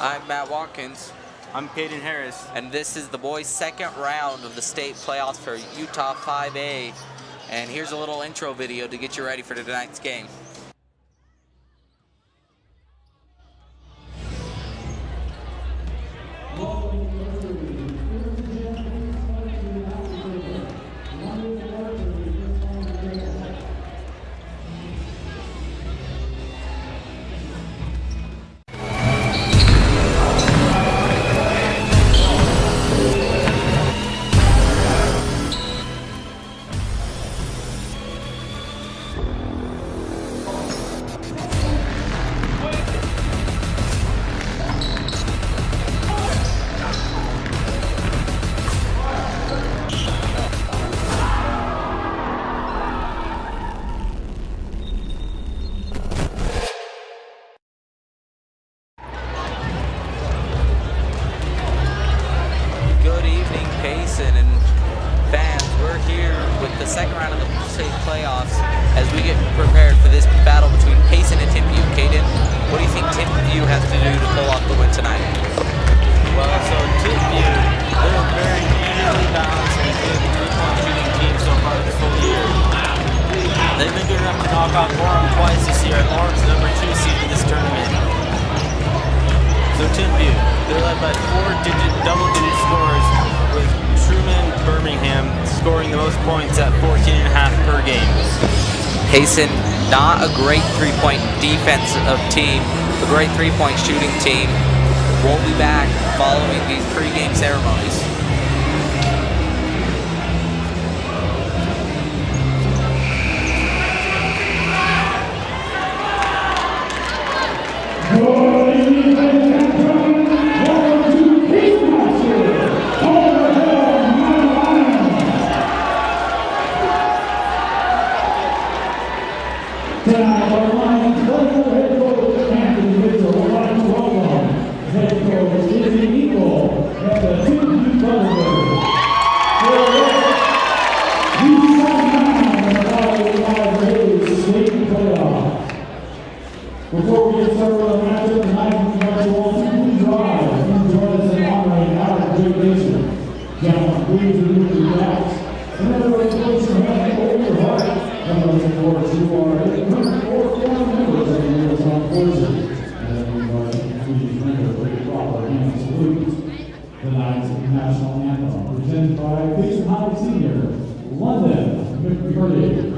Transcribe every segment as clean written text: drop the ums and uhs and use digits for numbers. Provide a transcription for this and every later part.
I'm Matt Watkins. I'm Caden Harris. And this is the boys' second round of the state playoffs for Utah 5A. And here's a little intro video to get you ready for tonight's game. Payson and fans, we're here with the second round of the state playoffs as we get prepared for this battle between Payson and Timpview. Caden, what do you think Timpview has to do to pull off the win tonight? Well, so Timpview, they're a very evenly balanced and good three-point shooting team so far this whole year. They've been good enough to knock off Orem twice this year, and Orem's number 2 seed in this tournament. So Timpview, they're led by double-digit scorers, with Truman Birmingham scoring the most points at 14.5 per game. Payson, not a great three-point defensive team, a great three-point shooting team. We'll be back following these pregame ceremonies. Before we get started with the matchup tonight, we invite you all to please rise and join us in honoring our great nation. Gentlemen, please remove your backs. And everyone, place your hand over your heart. And those, of course, who are current or former members of the UHSAA Payson. And we invite you to please render a proper hand salute. Tonight's national anthem, presented by Payson High Senior, London, McCurdy.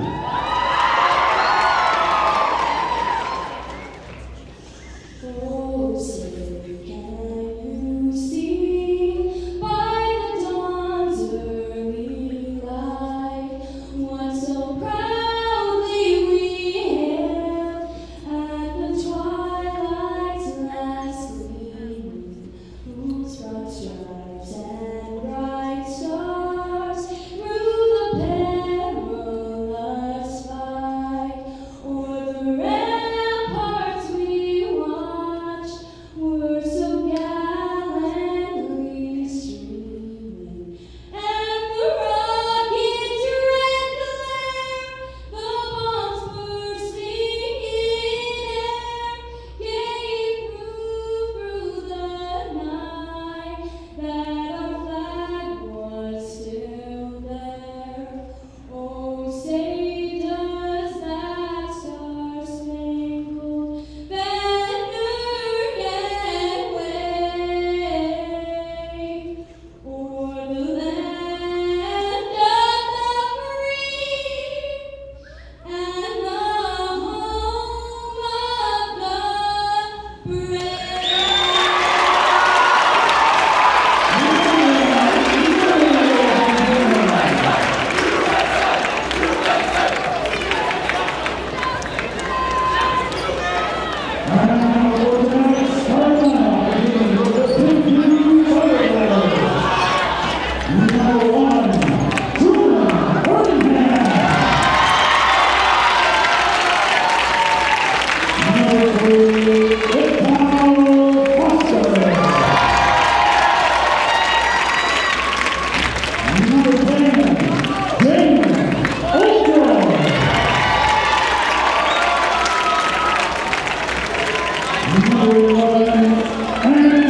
Number 11,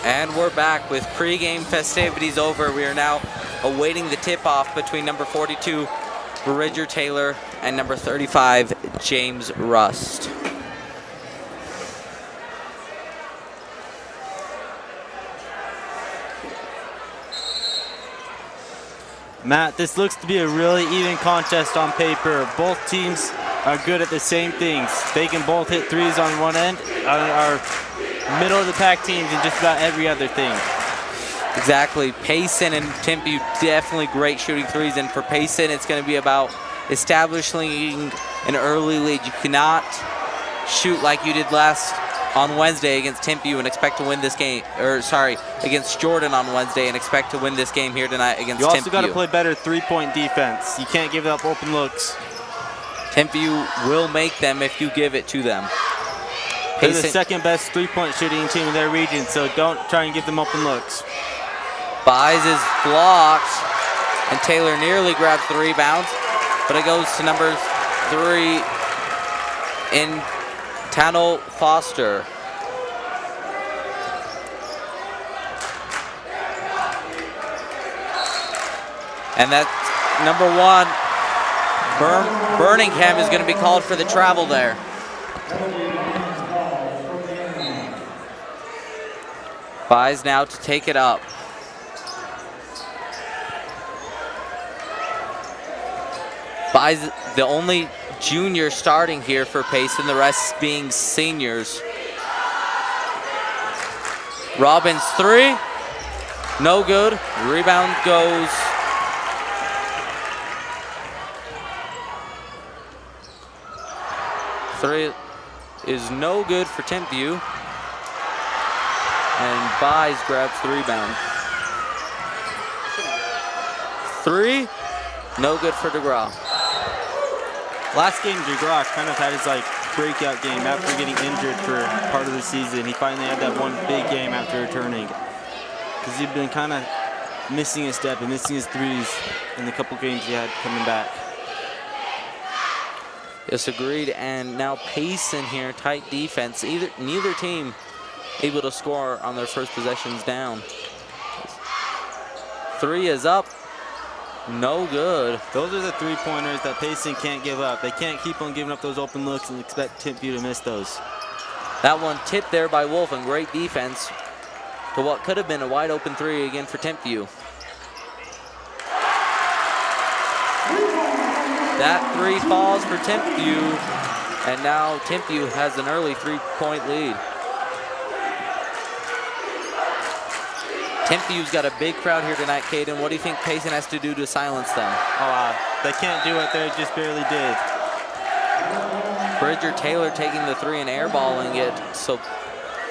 And we're back with pregame festivities over. We are now awaiting the tip-off between number 42, Bridger Taylor, and number 35, James Rust. Matt, this looks to be a really even contest on paper. Both teams are good at the same things. They can both hit threes on one end, our middle of the pack teams, and just about every other thing. Exactly. Payson and Timpview, definitely great shooting threes. And for Payson, it's going to be about establishing an early lead. You cannot shoot like you did on Wednesday against Timpview and expect to win this game, or sorry, against Jordan on Wednesday and expect to win this game here tonight against Timpview. You also got to play better three-point defense. You can't give up open looks. Timpview will make them if you give it to them. They're the second best three-point shooting team in their region, so don't try and give them open looks. Buys is blocked, and Taylor nearly grabs the rebound, but it goes to number 3 in Tano Foster. And that's number 1. Birmingham is going to be called for the travel there. Buys now to take it up. Buys the only junior starting here for Payson, the rest being seniors. Robbins 3, no good. Rebound goes three is no good for Timpview. And Buys grabs the rebound. 3, no good for DeGraw. Last game, DeGraw kind of had his breakout game after getting injured for part of the season. He finally had that one big game after returning, because he'd been kind of missing his step and missing his threes in the couple games he had coming back. Yes, agreed. And now Payson here, tight defense. Neither team able to score on their first possessions down. 3 is up. No good. Those are the three-pointers that Payson can't give up. They can't keep on giving up those open looks and expect Timpview to miss those. That one tipped there by Wolf, and great defense to what could have been a wide open 3 again for Timpview. That 3 falls for Timpview, and now Timpview has an early 3-point lead. Timpview's got a big crowd here tonight, Caden. What do you think Payson has to do to silence them? They can't do what they just barely did. Bridger Taylor taking the 3 and airballing it, so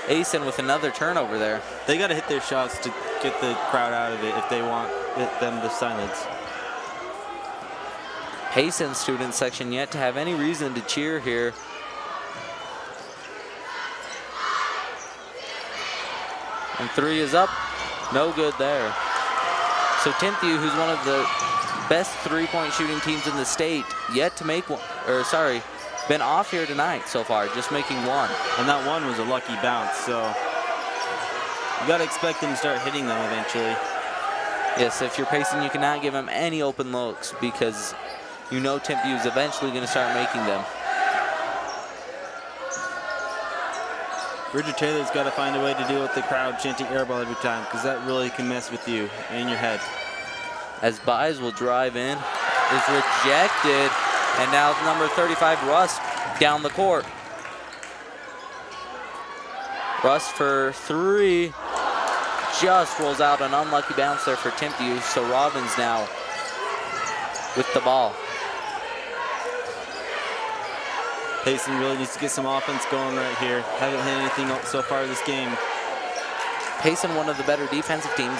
Payson with another turnover there. They got to hit their shots to get the crowd out of it if they want them to silence. Payson student section yet to have any reason to cheer here. And 3 is up. No good there. So Timpview, who's one of the best 3-point shooting teams in the state, yet to make one, been off here tonight so far, just making 1. And that 1 was a lucky bounce, so you got to expect them to start hitting them eventually. Yes, if you're Payson, you cannot give them any open looks because you know Timpview is eventually going to start making them. Bridger Taylor's got to find a way to deal with the crowd chanting airball every time, because that really can mess with you and your head. As Buys will drive in, is rejected, and now number 35, Russ, down the court. Russ for 3, just rolls out an unlucky bounce there for Timpview, so Robbins now with the ball. Payson really needs to get some offense going right here. Haven't hit anything else so far this game. Payson, one of the better defensive teams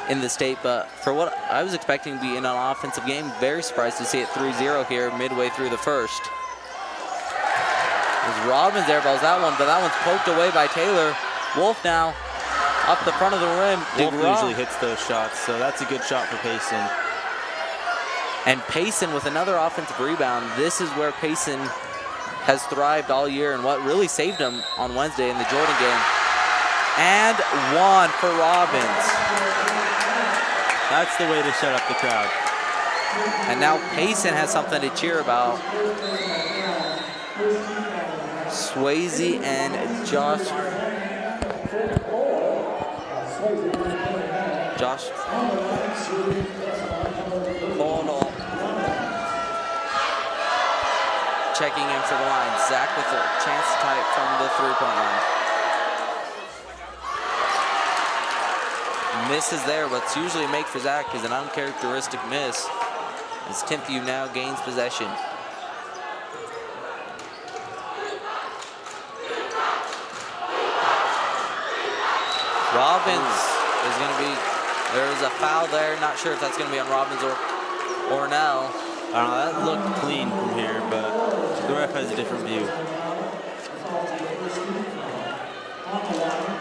in the state, but for what I was expecting to be in an offensive game, very surprised to see it 3-0 here midway through the first. As Robbins airballs that one, but that one's poked away by Taylor. Wolf now up the front of the rim. Wolf usually hits those shots, so that's a good shot for Payson. And Payson with another offensive rebound. This is where Payson has thrived all year and what really saved him on Wednesday in the Jordan game. And one for Robbins. That's the way to shut up the crowd. And now Payson has something to cheer about. Swayze and Josh Cornell checking in for the line. Zach with a chance to tie it from the three-point line. Miss is there, but it's usually a make for Zach is an uncharacteristic miss as Timpview now gains possession. Robbins is going to be, there's a foul there. Not sure if that's going to be on Robbins or Ornell. I don't know, that looked clean from here, but the ref has a different view.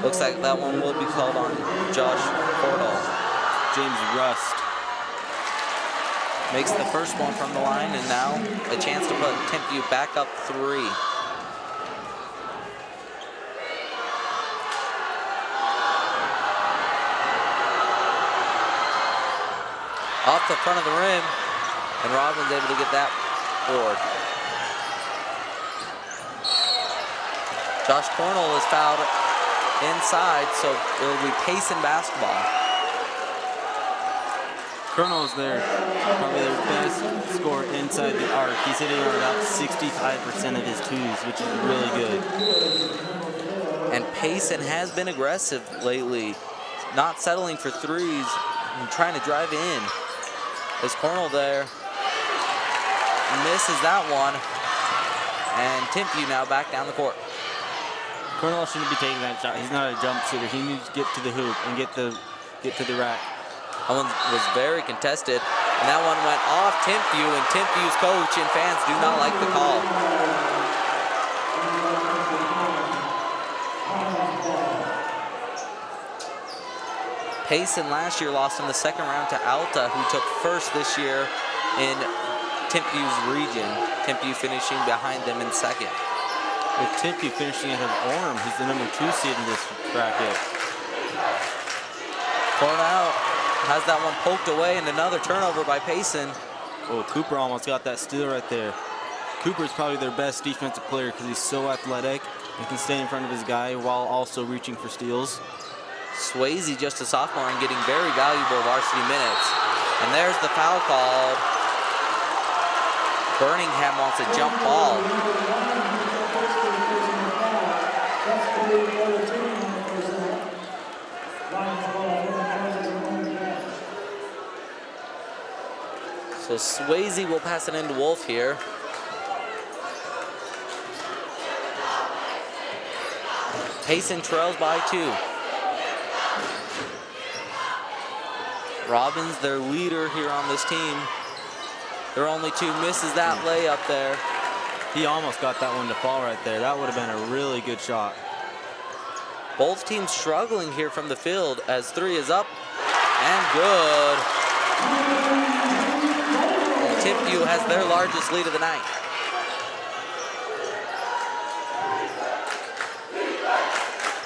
Looks like that one will be called on Josh Cordell. James Rust makes the first one from the line, and now a chance to put Timpview back up 3. Off the front of the rim, and Robbins able to get that board. Josh Cornell is fouled inside, so it'll be Payson basketball. Cornell's there, probably their best scorer inside the arc. He's hitting on about 65% of his twos, which is really good. And Payson has been aggressive lately, not settling for threes and trying to drive in. There's Cornell there, misses that one, and Timpview now back down the court. Cornell shouldn't be taking that shot. He's not a jump shooter. He needs to get to the hoop and get to the rack. That one was very contested, and that one went off Timpview, and Timpview's coach and fans do not like the call. Payson last year lost in the second round to Alta, who took first this year in Timpview's region. Timpview finishing behind them in second. With Timpview finishing ahead of Orem, who's the number 2 seed in this bracket. Cornell has that one poked away, and another turnover by Payson. Oh, Cooper almost got that steal right there. Cooper's probably their best defensive player because he's so athletic and can stay in front of his guy while also reaching for steals. Swayze, just a sophomore and getting very valuable varsity minutes. And there's the foul called. Birmingham wants a jump ball. So Swayze will pass it into Wolf here. Payson trails by 2. Robbins, their leader here on this team. They're only 2, misses that layup there. He almost got that one to fall right there. That would have been a really good shot. Both teams struggling here from the field as 3 is up and good. And Timpview has their largest lead of the night.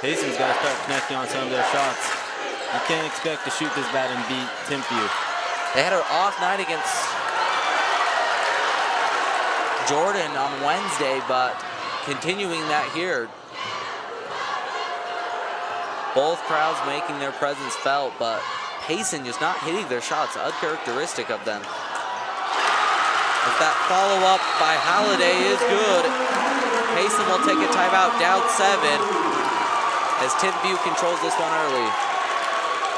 Payson's got to start connecting on some of their shots. You can't expect to shoot this bad and beat Timpview. They had an off night against Jordan on Wednesday, but continuing that here. Both crowds making their presence felt, but Payson just not hitting their shots, uncharacteristic of them. As that follow-up by Halliday is good. Payson will take a timeout, down 7, as Timpview controls this one early.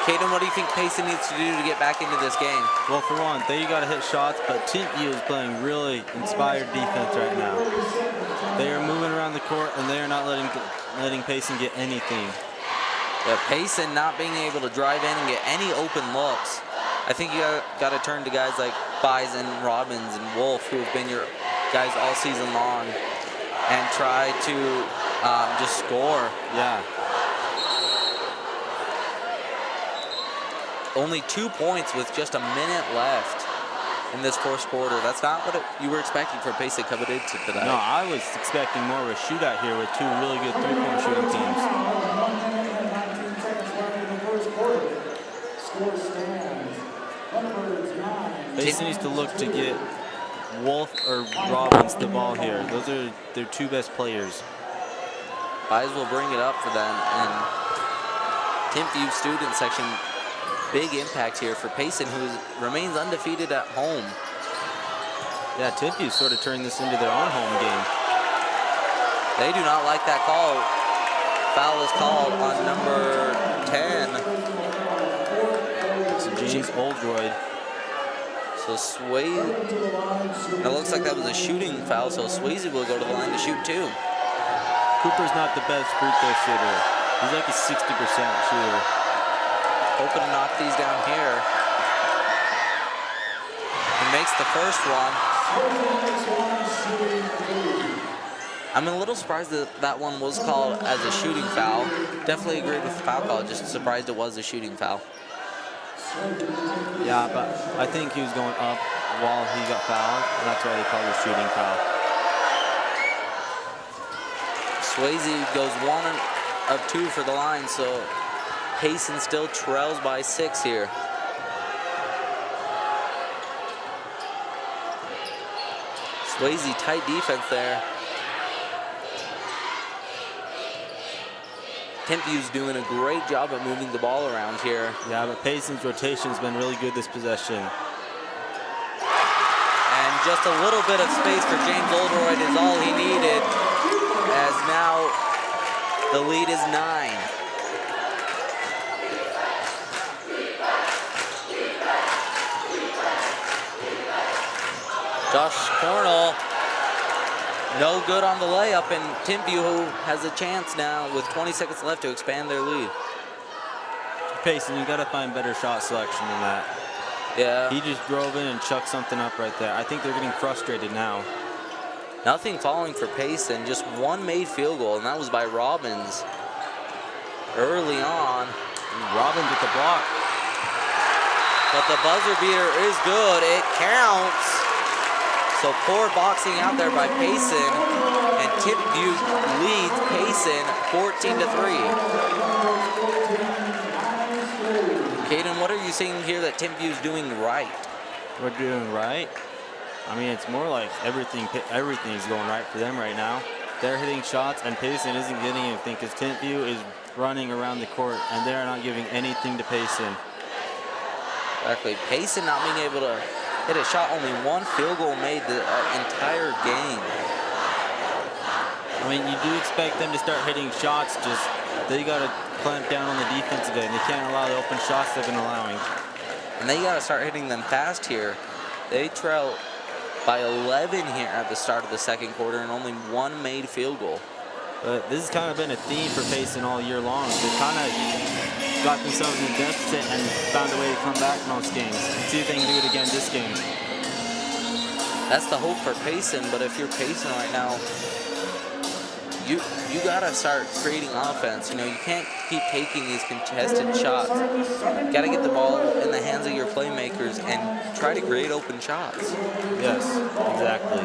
Caden, what do you think Payson needs to do to get back into this game? Well, for one, they got to hit shots, but Timpview is playing really inspired defense right now. They are moving around the court, and they are not letting Payson get anything. Yeah, Payson not being able to drive in and get any open looks. I think you got to turn to guys like Bison, Robbins, and Wolf, who have been your guys all season long, and try to just score. Yeah. Only 2 points with just a minute left. in this first quarter. That's not what you were expecting from Payson coming into tonight. No, I was expecting more of a shootout here with two really good three-point shooting teams. Payson needs to look to get Wolf or Robbins the ball here. Those are their two best players. Might as well bring it up for them. And Timpview student section, big impact here for Payson, who remains undefeated at home. Yeah, Timpview sort of turned this into their own home game. They do not like that call. Foul is called on number 10. So James Oldroyd. So Swayze, it looks like that was a shooting foul, so Swayze will go to the line to shoot too. Cooper's not the best free throw shooter. He's like a 60% shooter. Hoping to knock these down here. He makes the first one. I'm a little surprised that that one was called as a shooting foul. Definitely agreed with the foul call, just surprised it was a shooting foul. Yeah, but I think he was going up while he got fouled, and that's why they called it a shooting foul. Swayze goes 1 of 2 for the line, so Payson still trails by 6 here. Swayze, tight defense there. Timpview's doing a great job at moving the ball around here. Yeah, but Payson's rotation's been really good this possession. And just a little bit of space for James Oldroyd is all he needed, as now the lead is 9. Josh Cornell, no good on the layup, and Timpview, who has a chance now with 20 seconds left to expand their lead. Payson, you gotta find better shot selection than that. Yeah. He just drove in and chucked something up right there. I think they're getting frustrated now. Nothing falling for Payson, just one made field goal, and that was by Robbins early on. Robbins with the block. But the buzzer beater is good, it counts. So poor boxing out there by Payson, and Timpview leads Payson 14-3. Caden, what are you seeing here that Timpview's doing right? We're doing right. I mean, it's more like everything's going right for them right now. They're hitting shots, and Payson isn't getting anything because Timpview is running around the court, and they're not giving anything to Payson. Exactly. Payson not being able to hit a shot, only one field goal made the entire game. I mean, you do expect them to start hitting shots, just they got to clamp down on the defensive end. They can't allow the open shots they've been allowing. And they got to start hitting them fast here. They trail by 11 here at the start of the second quarter, and only one made field goal. But this has kind of been a theme for Payson all year long. They kind of got themselves in a deficit and found a way to come back most games. See if they can do it again this game. That's the hope for Payson, but if you're Payson right now, you gotta start creating offense. You know, you can't keep taking these contested shots. You gotta get the ball in the hands of your playmakers and try to create open shots. Yes, exactly.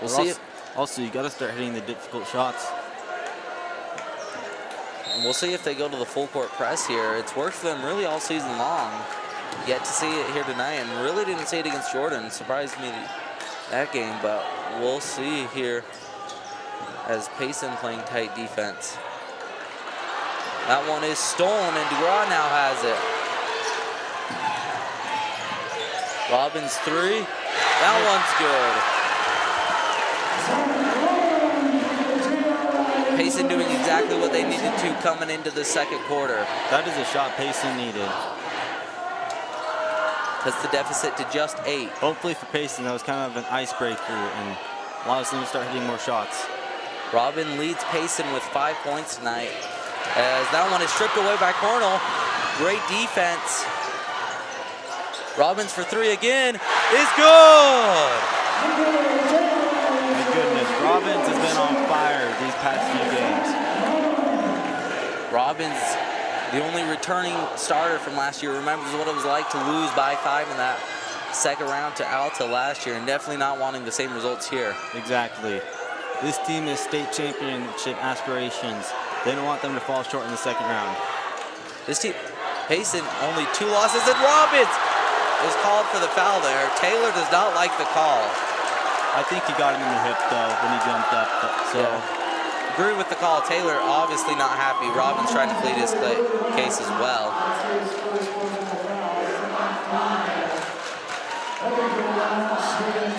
We'll see if also, you got to start hitting the difficult shots. And we'll see if they go to the full court press here. It's worked for them really all season long. Yet to see it here tonight, and really didn't see it against Jordan. Surprised me that game, but we'll see here as Payson playing tight defense. That one is stolen, and DeGraw now has it. Robbins 3. That one's good. Payson doing exactly what they needed to coming into the second quarter. That is a shot Payson needed. Cuts the deficit to just 8. Hopefully for Payson, that was kind of an icebreaker and allows them to start hitting more shots. Robin leads Payson with 5 points tonight, as that one is stripped away by Cornell. Great defense. Robbins for 3 again is good. My goodness, Robbins has been on fire these past few games. Robbins, the only returning starter from last year, remembers what it was like to lose by 5 in that second round to Alta last year and definitely not wanting the same results here. Exactly. This team is state championship aspirations. They don't want them to fall short in the second round. This team, Payson, only 2 losses, and Robbins is called for the foul there. Taylor does not like the call. I think he got him in the hip, though, when he jumped up. So, agree with the call. Taylor obviously not happy. Robbins trying to plead his case as well.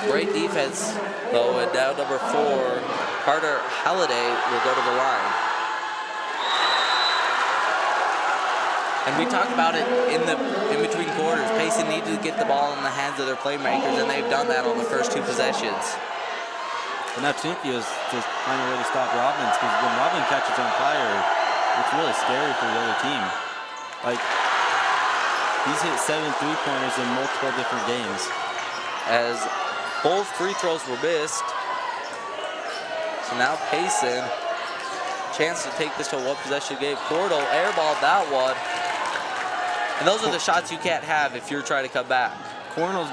Great defense, though, and now number 4, Carter Halliday, will go to the line. And we talked about it in between quarters. Payson needed to get the ball in the hands of their playmakers, and they've done that on the first 2 possessions. And now Timpview is just finding a way to stop Robbins, because when Robbins catches on fire, it's really scary for the other team. Like, he's hit 7 3-pointers in multiple different games. As both free throws were missed. So now Payson, chance to take this to a 1-possession game. Cordell airballed that one. And those are the shots you can't have if you're trying to come back. Cornell's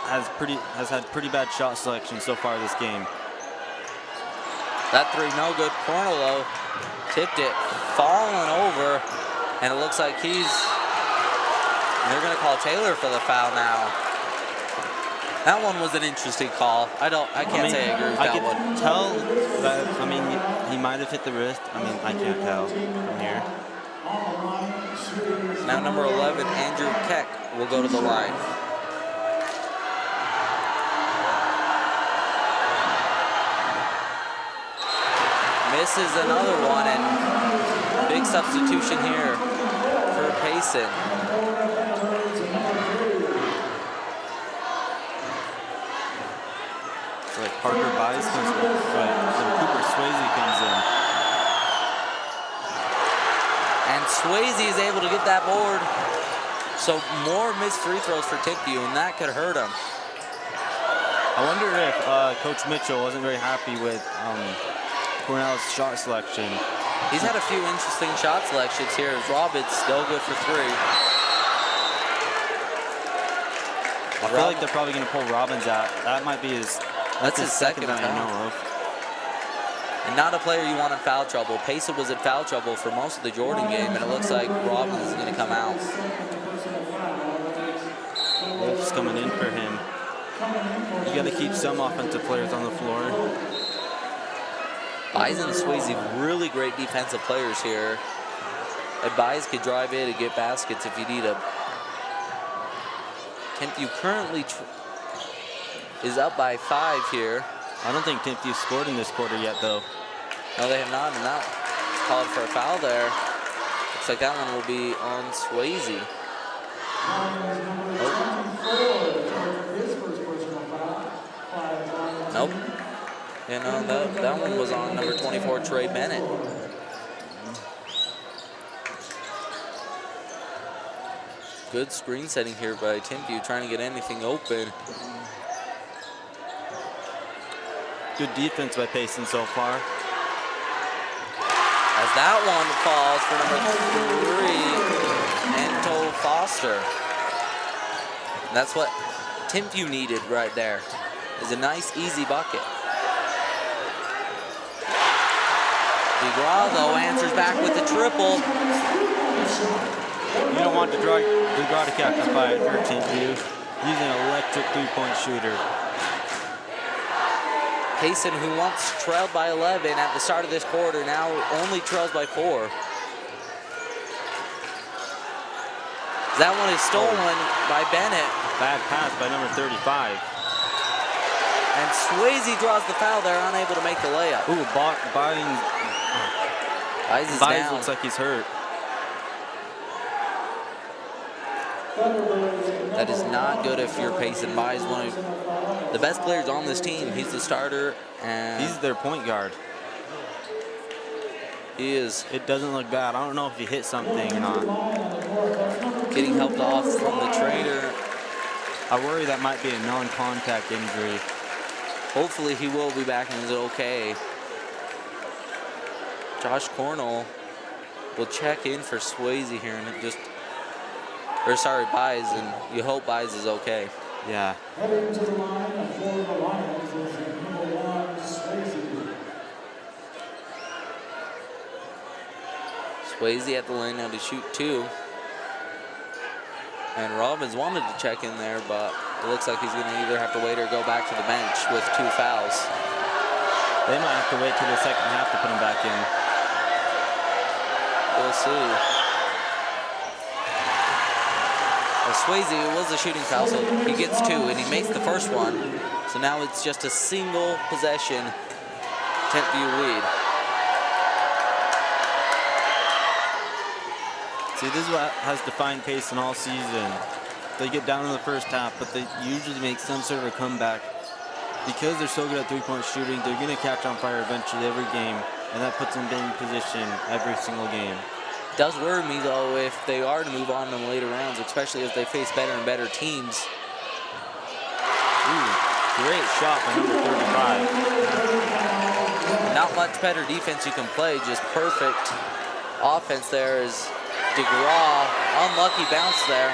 has had pretty bad shot selection so far this game. That 3 no good. Cornell though tipped it, falling over, and it looks like they're gonna call Taylor for the foul now. That one was an interesting call. I can't say I agree with that one. I can tell that, he might have hit the wrist. I can't tell from here. Now number 11, Andrew Keck, will go to the line. Misses another one, and big substitution here for Payson. It's like Parker Bice comes in, but then Cooper Swayze comes in. And Swayze is able to get that board. So more missed free throws for Timpview, and that could hurt him. I wonder if Coach Mitchell wasn't very happy with Cornell's shot selection. He's had a few interesting shot selections here. Robbins still good for 3. I feel like they're probably going to pull Robbins out. That might be that's his second that I know of. And not a player you want in foul trouble. Payson was in foul trouble for most of the Jordan game, and it looks like Robbins is going to come out. Wolf's coming in for him. You got to keep some offensive players on the floor. Bison and Swayze, really great defensive players here. And Bice could drive in and get baskets if you need them. Timpview currently is up by 5 here. I don't think Timpview scored in this quarter yet, though. No, they have not, and that called for a foul there. Looks like that one will be on Swayze. Nope. Yeah, no, that one was on number 24, Trey Bennett. Good screen setting here by Timpview, trying to get anything open. Good defense by Payson so far. As that one falls for number 3, Anto Foster. That's what Timpview needed right there, is a nice, easy bucket. DeGraw, though, answers back with a triple. You don't want DeGraw to catch a fire for Timpview. He's an electric 3-point shooter. Payson, who once trailed by 11 at the start of this quarter, now only trails by 4. That one is stolen by Bennett. Bad pass by number 35. And Swayze draws the foul there, unable to make the layup. Ooh, Bice looks like he's hurt. That is not good if you're Payson. Bice, one of the best players on this team. He's the starter, and he's their point guard. He is. It doesn't look bad. I don't know if he hit something or not. Getting helped off from the trainer. I worry that might be a non-contact injury. Hopefully he will be back and is okay. Josh Cornell will check in for Swayze here and Bice, and you hope Bice is okay. Yeah. Heading to the line for the Lions is number 1, Swayze. Swayze at the line now to shoot 2. And Robbins wanted to check in there, but it looks like he's going to either have to wait or go back to the bench with 2 fouls. They might have to wait till the second half to put him back in. We'll see. Swayze, it was a shooting foul, so he gets 2, and he makes the first one. So now it's just a single possession Timpview lead. See, this is what has defined Payson all season. They get down in the first half, but they usually make some sort of a comeback. Because they're so good at three-point shooting, they're going to catch on fire eventually every game, and that puts them in position every single game. Does worry me, though, if they are to move on in the later rounds, especially as they face better and better teams. Ooh, great shot by number 35. Not much better defense you can play, just perfect offense there is DeGraw. Unlucky bounce there.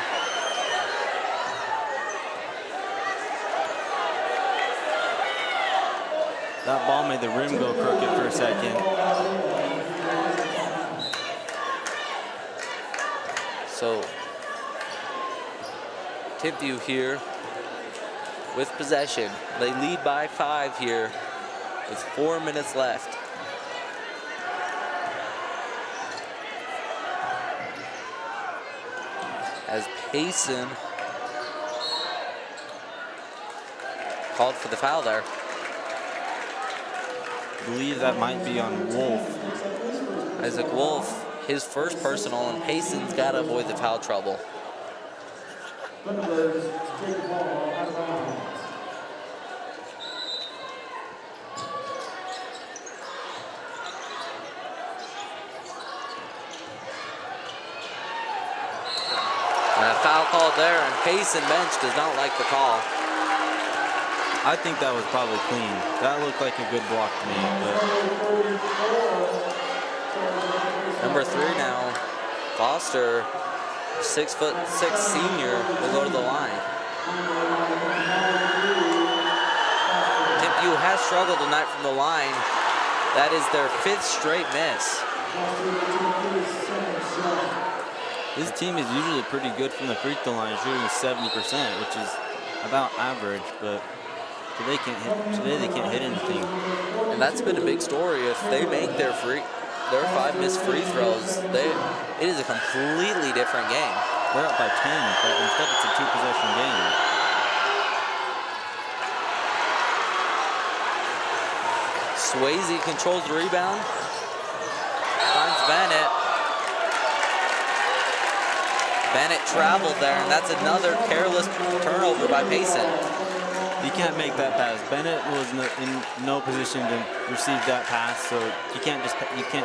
That ball made the rim go crooked for a second. So, Timpview here with possession. They lead by 5 here with 4 minutes left. As Payson called for the foul there. I believe that might be on Wolf. Isaac Wolf, his first personal, and Payson's got to avoid the foul trouble. And a foul called there, and Payson bench does not like the call. I think that was probably clean. That looked like a good block to me. But number 3 now, Foster, 6'6" senior, will go to the line. Timpview has struggled tonight from the line. That is their 5th straight miss. this team is usually pretty good from the free throw line, shooting 70%, which is about average, but today they can't hit anything. And that's been a big story. If they make their 5 missed free throws, it is a completely different game. They're up by 10, but instead it's a 2-possession game. Swayze controls the rebound. Finds Bennett. Bennett traveled there, and that's another careless turnover by Payson. You can't make that pass. Bennett was in no position to receive that pass, so you can't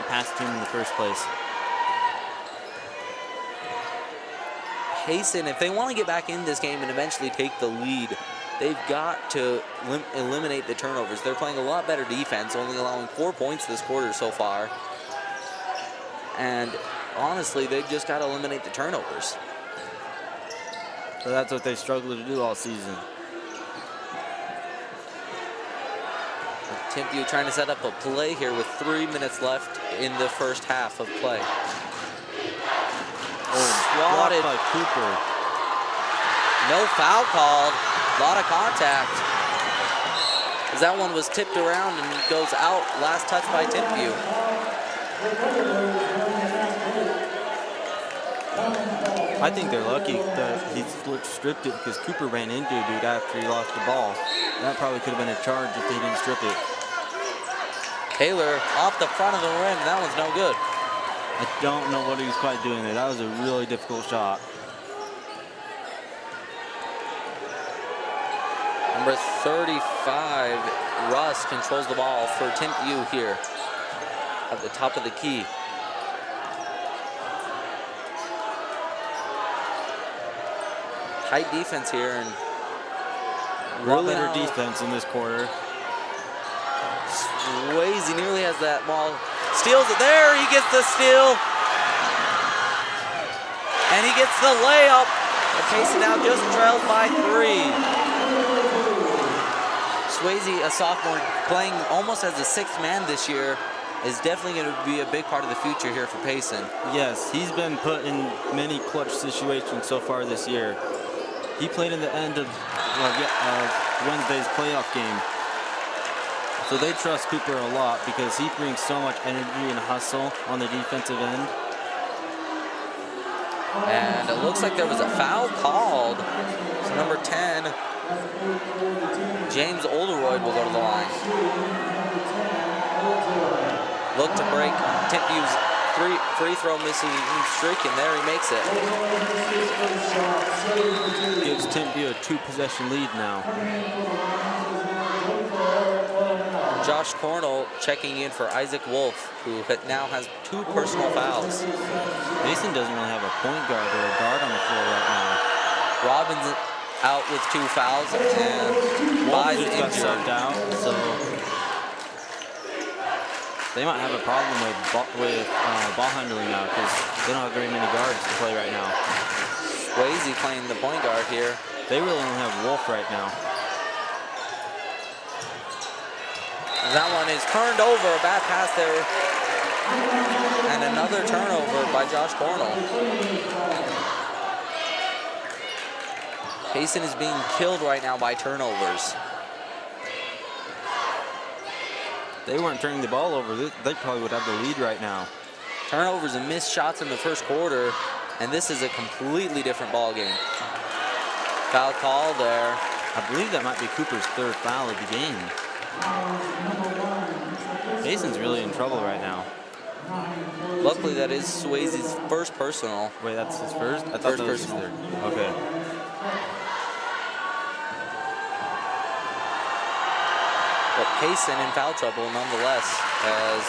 pass to him in the first place. Payson, if they want to get back in this game and eventually take the lead, they've got to eliminate the turnovers. They're playing a lot better defense, only allowing 4 points this quarter so far. And honestly, they've just got to eliminate the turnovers. So that's what they struggled to do all season. Timpview trying to set up a play here with 3 minutes left in the first half of play. Swatted by Cooper. No foul called. A lot of contact. As that one was tipped around and goes out. Last touch by Timpview. I think they're lucky that he stripped it because Cooper ran into a dude after he lost the ball. That probably could have been a charge if they didn't strip it. Taylor off the front of the rim. That one's no good. I don't know what he was quite doing there. That was a really difficult shot. Number 35, Russ, controls the ball for Timpview here at the top of the key. Tight defense here, and a lot better defense in this quarter. Swayze nearly has that ball. Steals it there. He gets the steal. And he gets the layup. And Payson now just trails by 3. Swayze, a sophomore, playing almost as a sixth man this year, is definitely going to be a big part of the future here for Payson. Yes, he's been put in many clutch situations so far this year. He played in the end of Wednesday's playoff game. So they trust Cooper a lot because he brings so much energy and hustle on the defensive end. And it looks like there was a foul called. So number 10, James Olderoyd will go to the line. Look to break Timpview's free throw missing streak, and there he makes it. Gives Timpview a 2-possession lead now. Josh Cornell checking in for Isaac Wolf, who now has 2 personal fouls. Payson doesn't really have a point guard or a guard on the floor right now. Robbins out with 2 fouls, and Buys just got injured. subbed out, so they might have a problem with ball handling now because they don't have very many guards to play right now. Swayze playing the point guard here. They really only have Wolf right now. That one is turned over, a bad pass there. And another turnover by Josh Cornell. Payson is being killed right now by turnovers. They weren't turning the ball over. They probably would have the lead right now. Turnovers and missed shots in the first quarter, and this is a completely different ball game. Foul call there. I believe that might be Cooper's 3rd foul of the game. Payson's really in trouble right now. Luckily, that is Swayze's first personal. Wait, that's his first? I thought First that was his personal. 3rd. Okay. But Payson in foul trouble nonetheless, as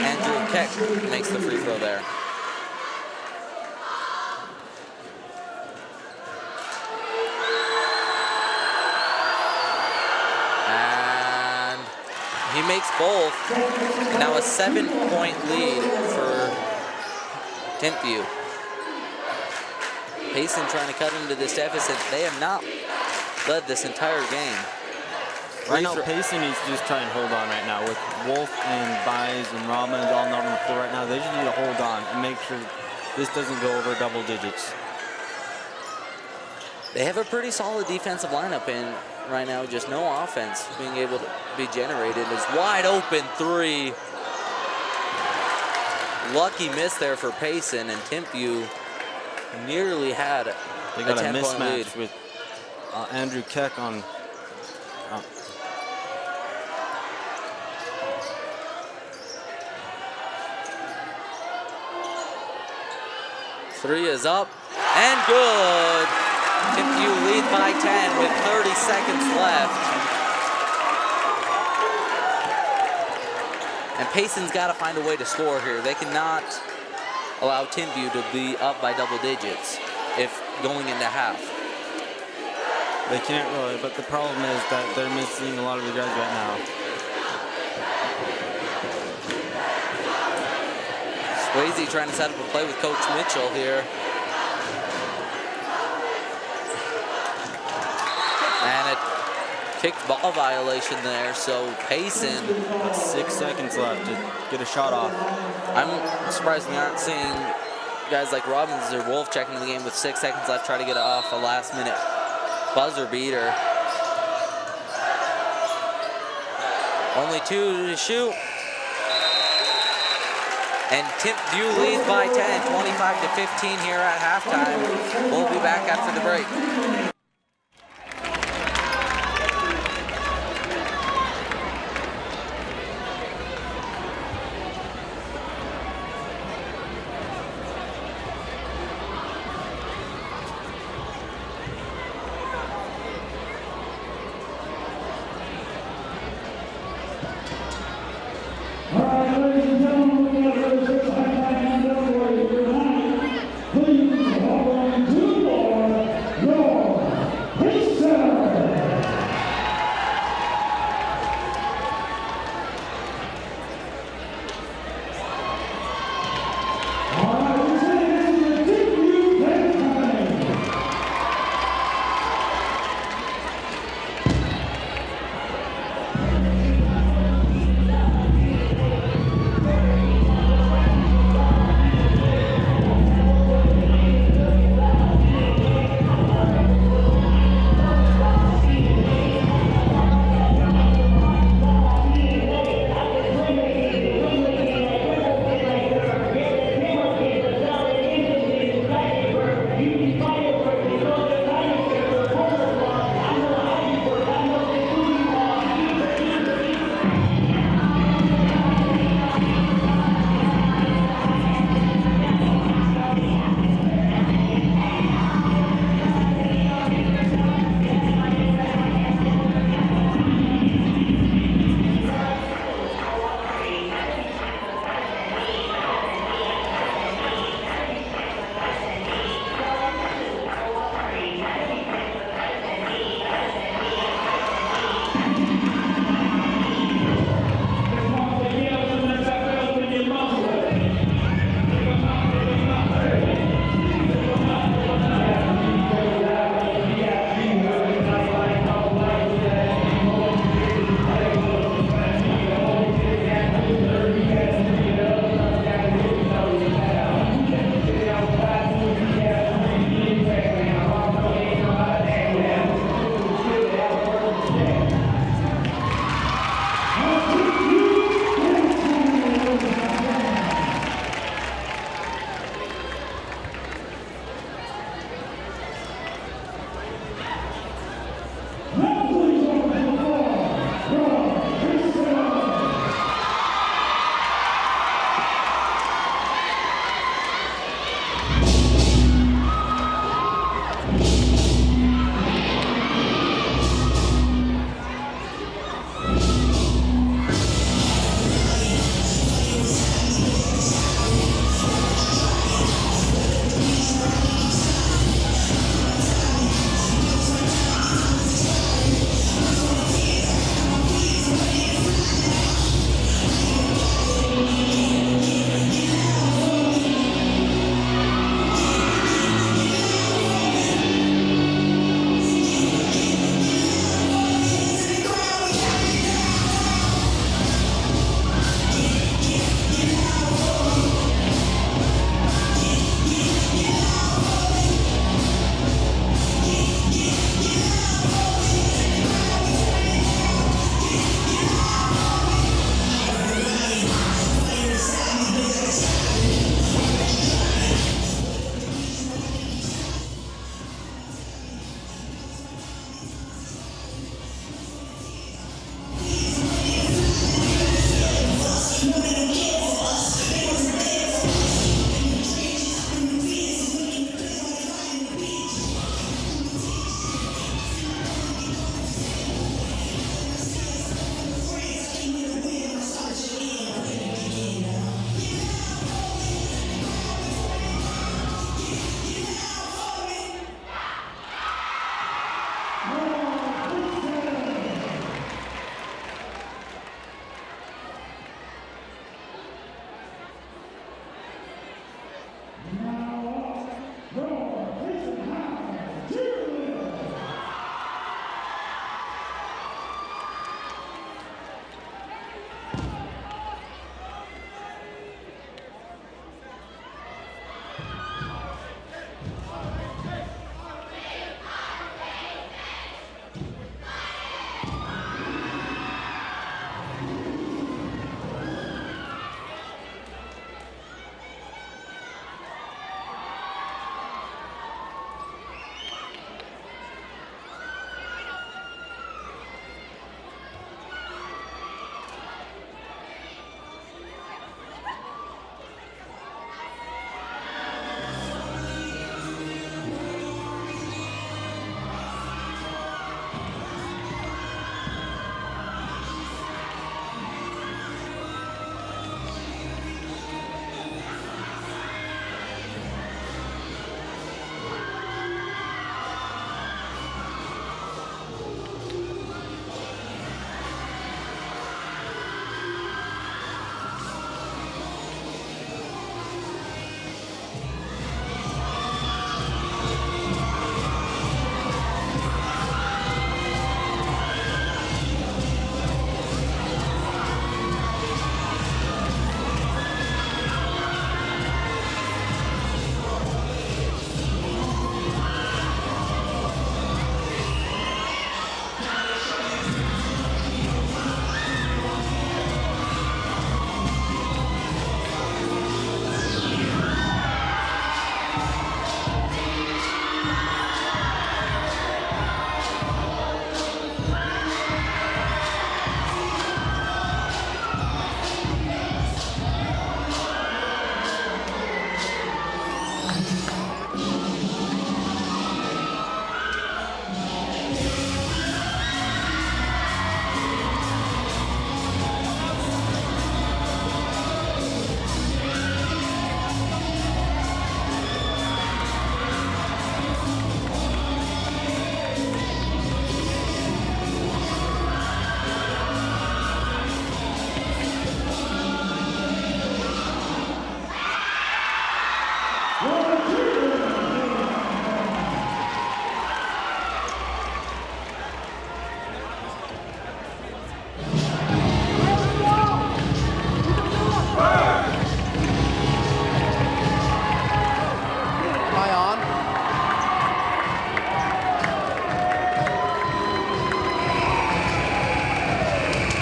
Andrew Keck makes the free throw there. And he makes both. And now a 7-point lead for Timpview. Payson trying to cut into this deficit. They have not led this entire game. Right now, Payson needs to just try and hold on right now. With Wolf and Buys and Robbins all not on the floor right now, they just need to hold on and make sure this doesn't go over double digits. They have a pretty solid defensive lineup in right now, just no offense being able to be generated. This wide open 3. Lucky miss there for Payson, and Timpview nearly had They got a 10-point mismatch lead. with Andrew Keck on. 3 is up and good. Timpview lead by 10 with 30 seconds left. And Payson's got to find a way to score here. They cannot allow Timpview to be up by double digits if going into half. They can't really, but the problem is that they're missing a lot of the guys right now. Swayze trying to set up a play with Coach Mitchell here. And a kicked ball violation there, so Payson. 6 seconds left to get a shot off. I'm surprised we aren't seeing guys like Robbins or Wolf checking the game with 6 seconds left, try to get it off a last minute buzzer beater. Only 2 to shoot. And Timpview leads by 10, 25 to 15 here at halftime. We'll be back after the break. All right, ladies and gentlemen, we are ready to take the halftime countdown for your tonight. Please welcome to the floor your Payson. All right, we say this is the Timpview Dance Company.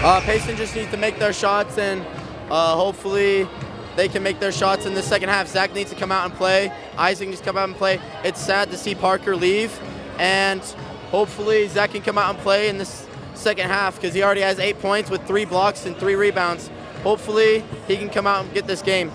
Payson just needs to make their shots, and hopefully they can make their shots in the second half. Zach needs to come out and play. Isaac needs to come out and play. It's sad to see Parker leave, and hopefully Zach can come out and play in this second half because he already has 8 points with 3 blocks and 3 rebounds. Hopefully he can come out and get this game.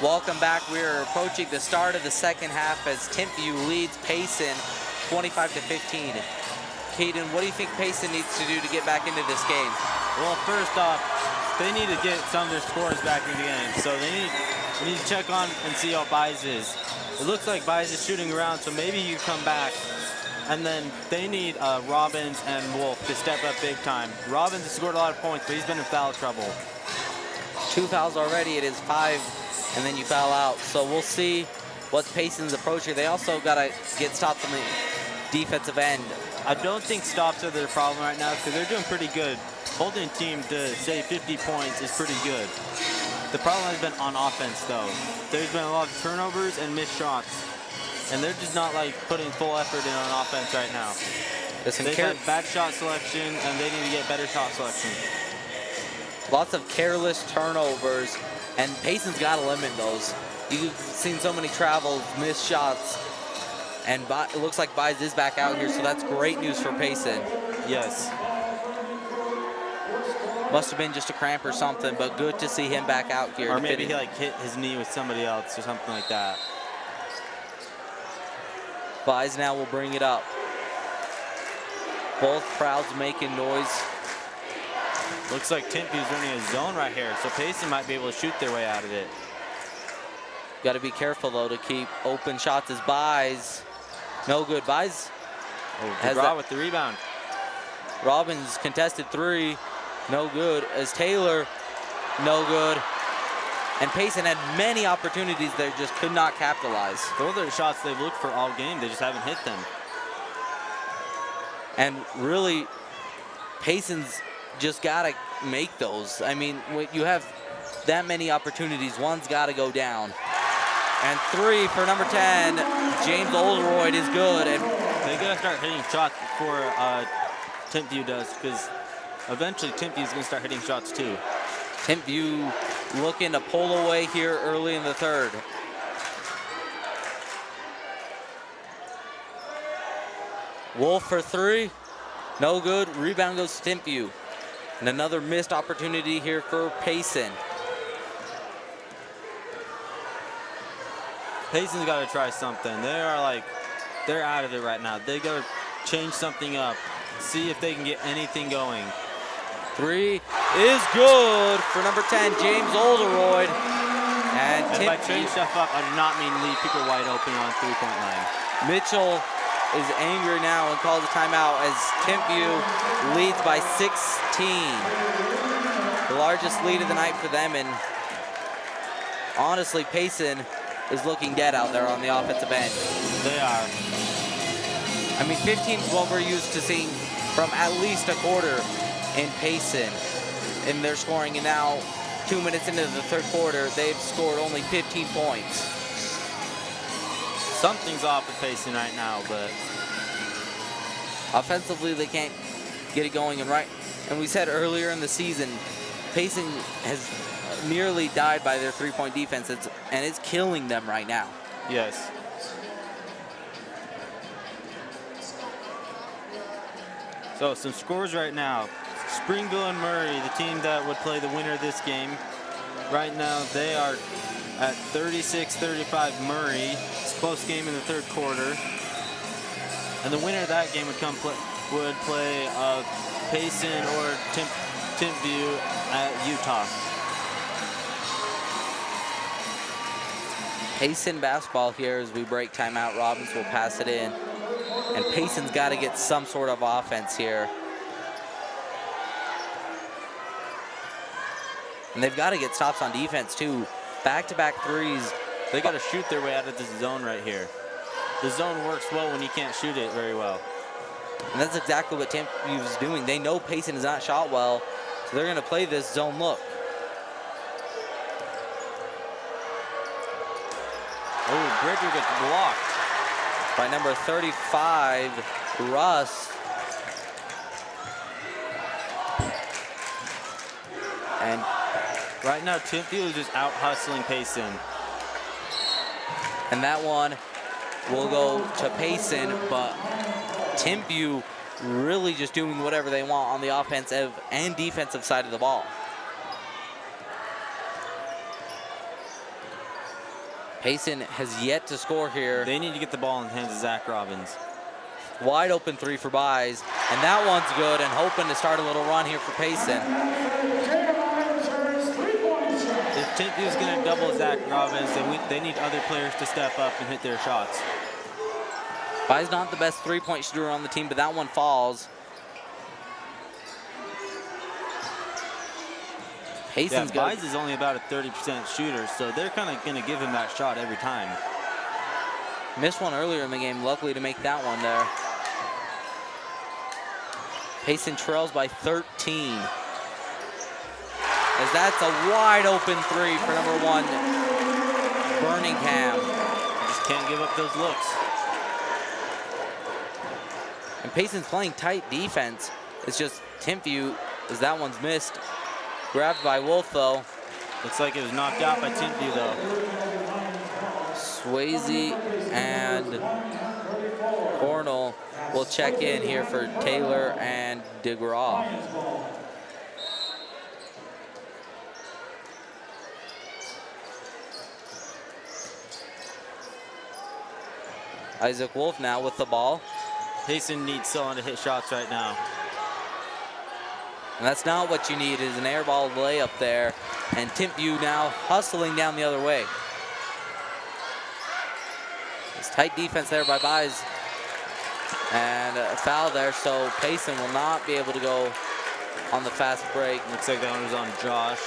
Welcome back. We're approaching the start of the second half as Timpview leads Payson 25-15. Caden, what do you think Payson needs to do to get back into this game? Well, first off, they need to get some of their scores back in the game. So they need to check on and see how Bize is. It looks like Bize is shooting around, so maybe you come back. And then they need Robbins and Wolf to step up big time. Robbins has scored a lot of points, but he's been in foul trouble. 2 fouls already. It is 5, and then you foul out. So we'll see what's Payson's approach here. They also got to get stopped from the defensive end. I don't think stops are their problem right now because they're doing pretty good. Holding a team to, say, 50 points is pretty good. The problem has been on offense, though. There's been a lot of turnovers and missed shots. And they're just not, like, putting full effort in on offense right now. They've had bad shot selection, and they need to get better shot selection. Lots of careless turnovers, and Payson's got to limit those. You've seen so many travels, missed shots, and it looks like Bize is back out here, so that's great news for Payson. Yes. Must have been just a cramp or something, but good to see him back out here. Or maybe he like hit his knee with somebody else or something like that. Bize now will bring it up. Both crowds making noise. Looks like Timpview's running a zone right here, so Payson might be able to shoot their way out of it. Got to be careful, though, to keep open shots as Bize. No good. Bize has that with the rebound. Robbins contested 3. No good. As Taylor, no good. And Payson had many opportunities there, just could not capitalize. Those are the shots they've looked for all game. They just haven't hit them. And really, Payson's just got to make those. I mean, when you have that many opportunities, one's got to go down. And 3 for number 10, James Oldroyd is good. And they got to start hitting shots before Timpview does, because eventually Timpview's going to start hitting shots too. Timpview looking to pull away here early in the third. Wolf for 3, no good. Rebound goes to Timpview. And another missed opportunity here for Payson. Payson's got to try something. They're out of it right now. They got to change something up. See if they can get anything going. 3 is good for number 10, James Oldroyd. And if I change stuff up, I do not mean leave people wide open on 3-point line. Mitchell is angry now and calls a timeout as Timpview leads by 16. The largest lead of the night for them, and honestly, Payson is looking dead out there on the offensive end. They are. I mean, 15 is what we're used to seeing from at least a quarter in Payson in their scoring, and now 2 minutes into the third quarter, they've scored only 15 points. Something's off with Payson right now, but offensively, they can't get it going. And we said earlier in the season, Payson has nearly died by their three-point defense, and it's killing them right now. yes. So some scores right now. Springville and Murray, the team that would play the winner of this game, right now they are at 36-35 Murray. It's a close game in the third quarter. And the winner of that game would play Payson or Timpview at Utah. Payson basketball here as we break timeout. Robbins will pass it in. And Payson's got to get some sort of offense here. And they've got to get stops on defense too. Back-to-back threes. They got to shoot their way out of this zone right here. The zone works well when you can't shoot it very well. And that's exactly what Timpview is doing. They know Payson is not shot well, so they're going to play this zone look. Oh, Bridger gets blocked by number 35, Russ. And right now, Timpview is just out hustling Payson. And that one will go to Payson, but Timpview really just doing whatever they want on the offensive and defensive side of the ball. Payson has yet to score here. They need to get the ball in the hands of Zach Robbins. Wide open three for Buys, and that one's good, and hoping to start a little run here for Payson. If Timpview's going to double Zach Robbins, then they need other players to step up and hit their shots. Buys not the best three-point shooter on the team, but that one falls. Payson's Buys is only about a 30% shooter, so they're kind of going to give him that shot every time. Missed one earlier in the game, luckily to make that one there. Payson trails by 13. As that's a wide open three for number 1, Birmingham. Just can't give up those looks. And Payson's playing tight defense. It's just Timpview, as that one's missed. Grabbed by Wolf, though. Looks like it was knocked out by Timpview, though. Swayze and Cornell will check in here for Taylor and DeGraw. Isaac Wolf now with the ball. Payson needs someone to hit shots right now. And that's not what you need, is an air ball layup there. And Timpview now hustling down the other way. It's tight defense there by Buys. And a foul there, so Payson will not be able to go on the fast break. Looks like that one was on Josh.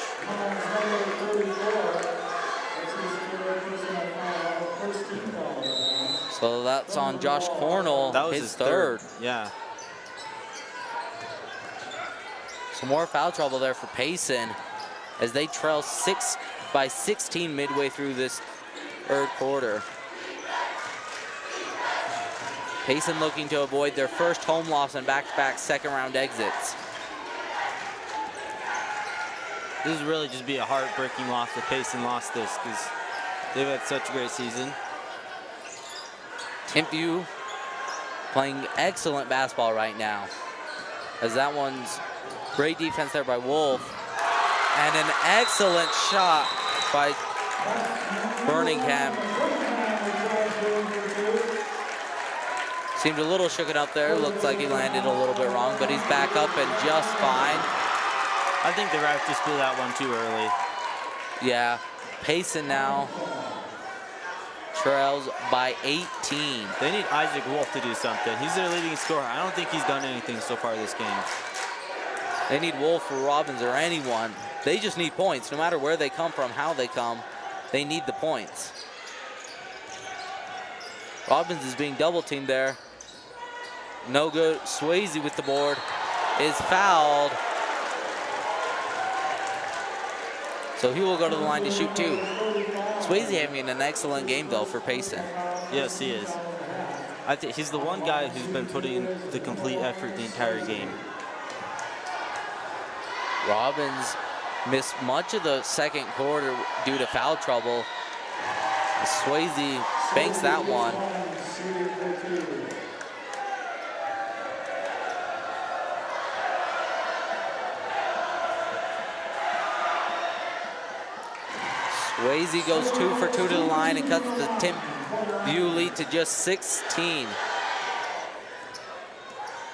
So that's on Josh Cornell, that was his third. Yeah. Some more foul trouble there for Payson as they trail 6 by 16 midway through this third quarter. Payson looking to avoid their first home loss in back-to-back second-round exits. This would really just be a heartbreaking loss if Payson lost this, because they've had such a great season. Timpview playing excellent basketball right now, as that one's great defense there by Wolf, and an excellent shot by Birmingham. Seemed a little shooken up there. Looks like he landed a little bit wrong, but he's back up and just fine. I think the refs just blew that one too early. Yeah, Payson now trails by 18. They need Isaac Wolf to do something. He's their leading scorer. I don't think he's done anything so far this game. They need Wolf or Robbins or anyone. They just need points. No matter where they come from, how they come, they need the points. Robbins is being double teamed there. No good. Swayze with the board is fouled. So he will go to the line to shoot 2. Swayze having an excellent game though for Payson. Yes, he is. I think he's the one guy who's been putting in the complete effort the entire game. Robbins missed much of the second quarter due to foul trouble. Swayze banks that one. Swayze goes 2 for 2 to the line and cuts the Timpview lead to just 16.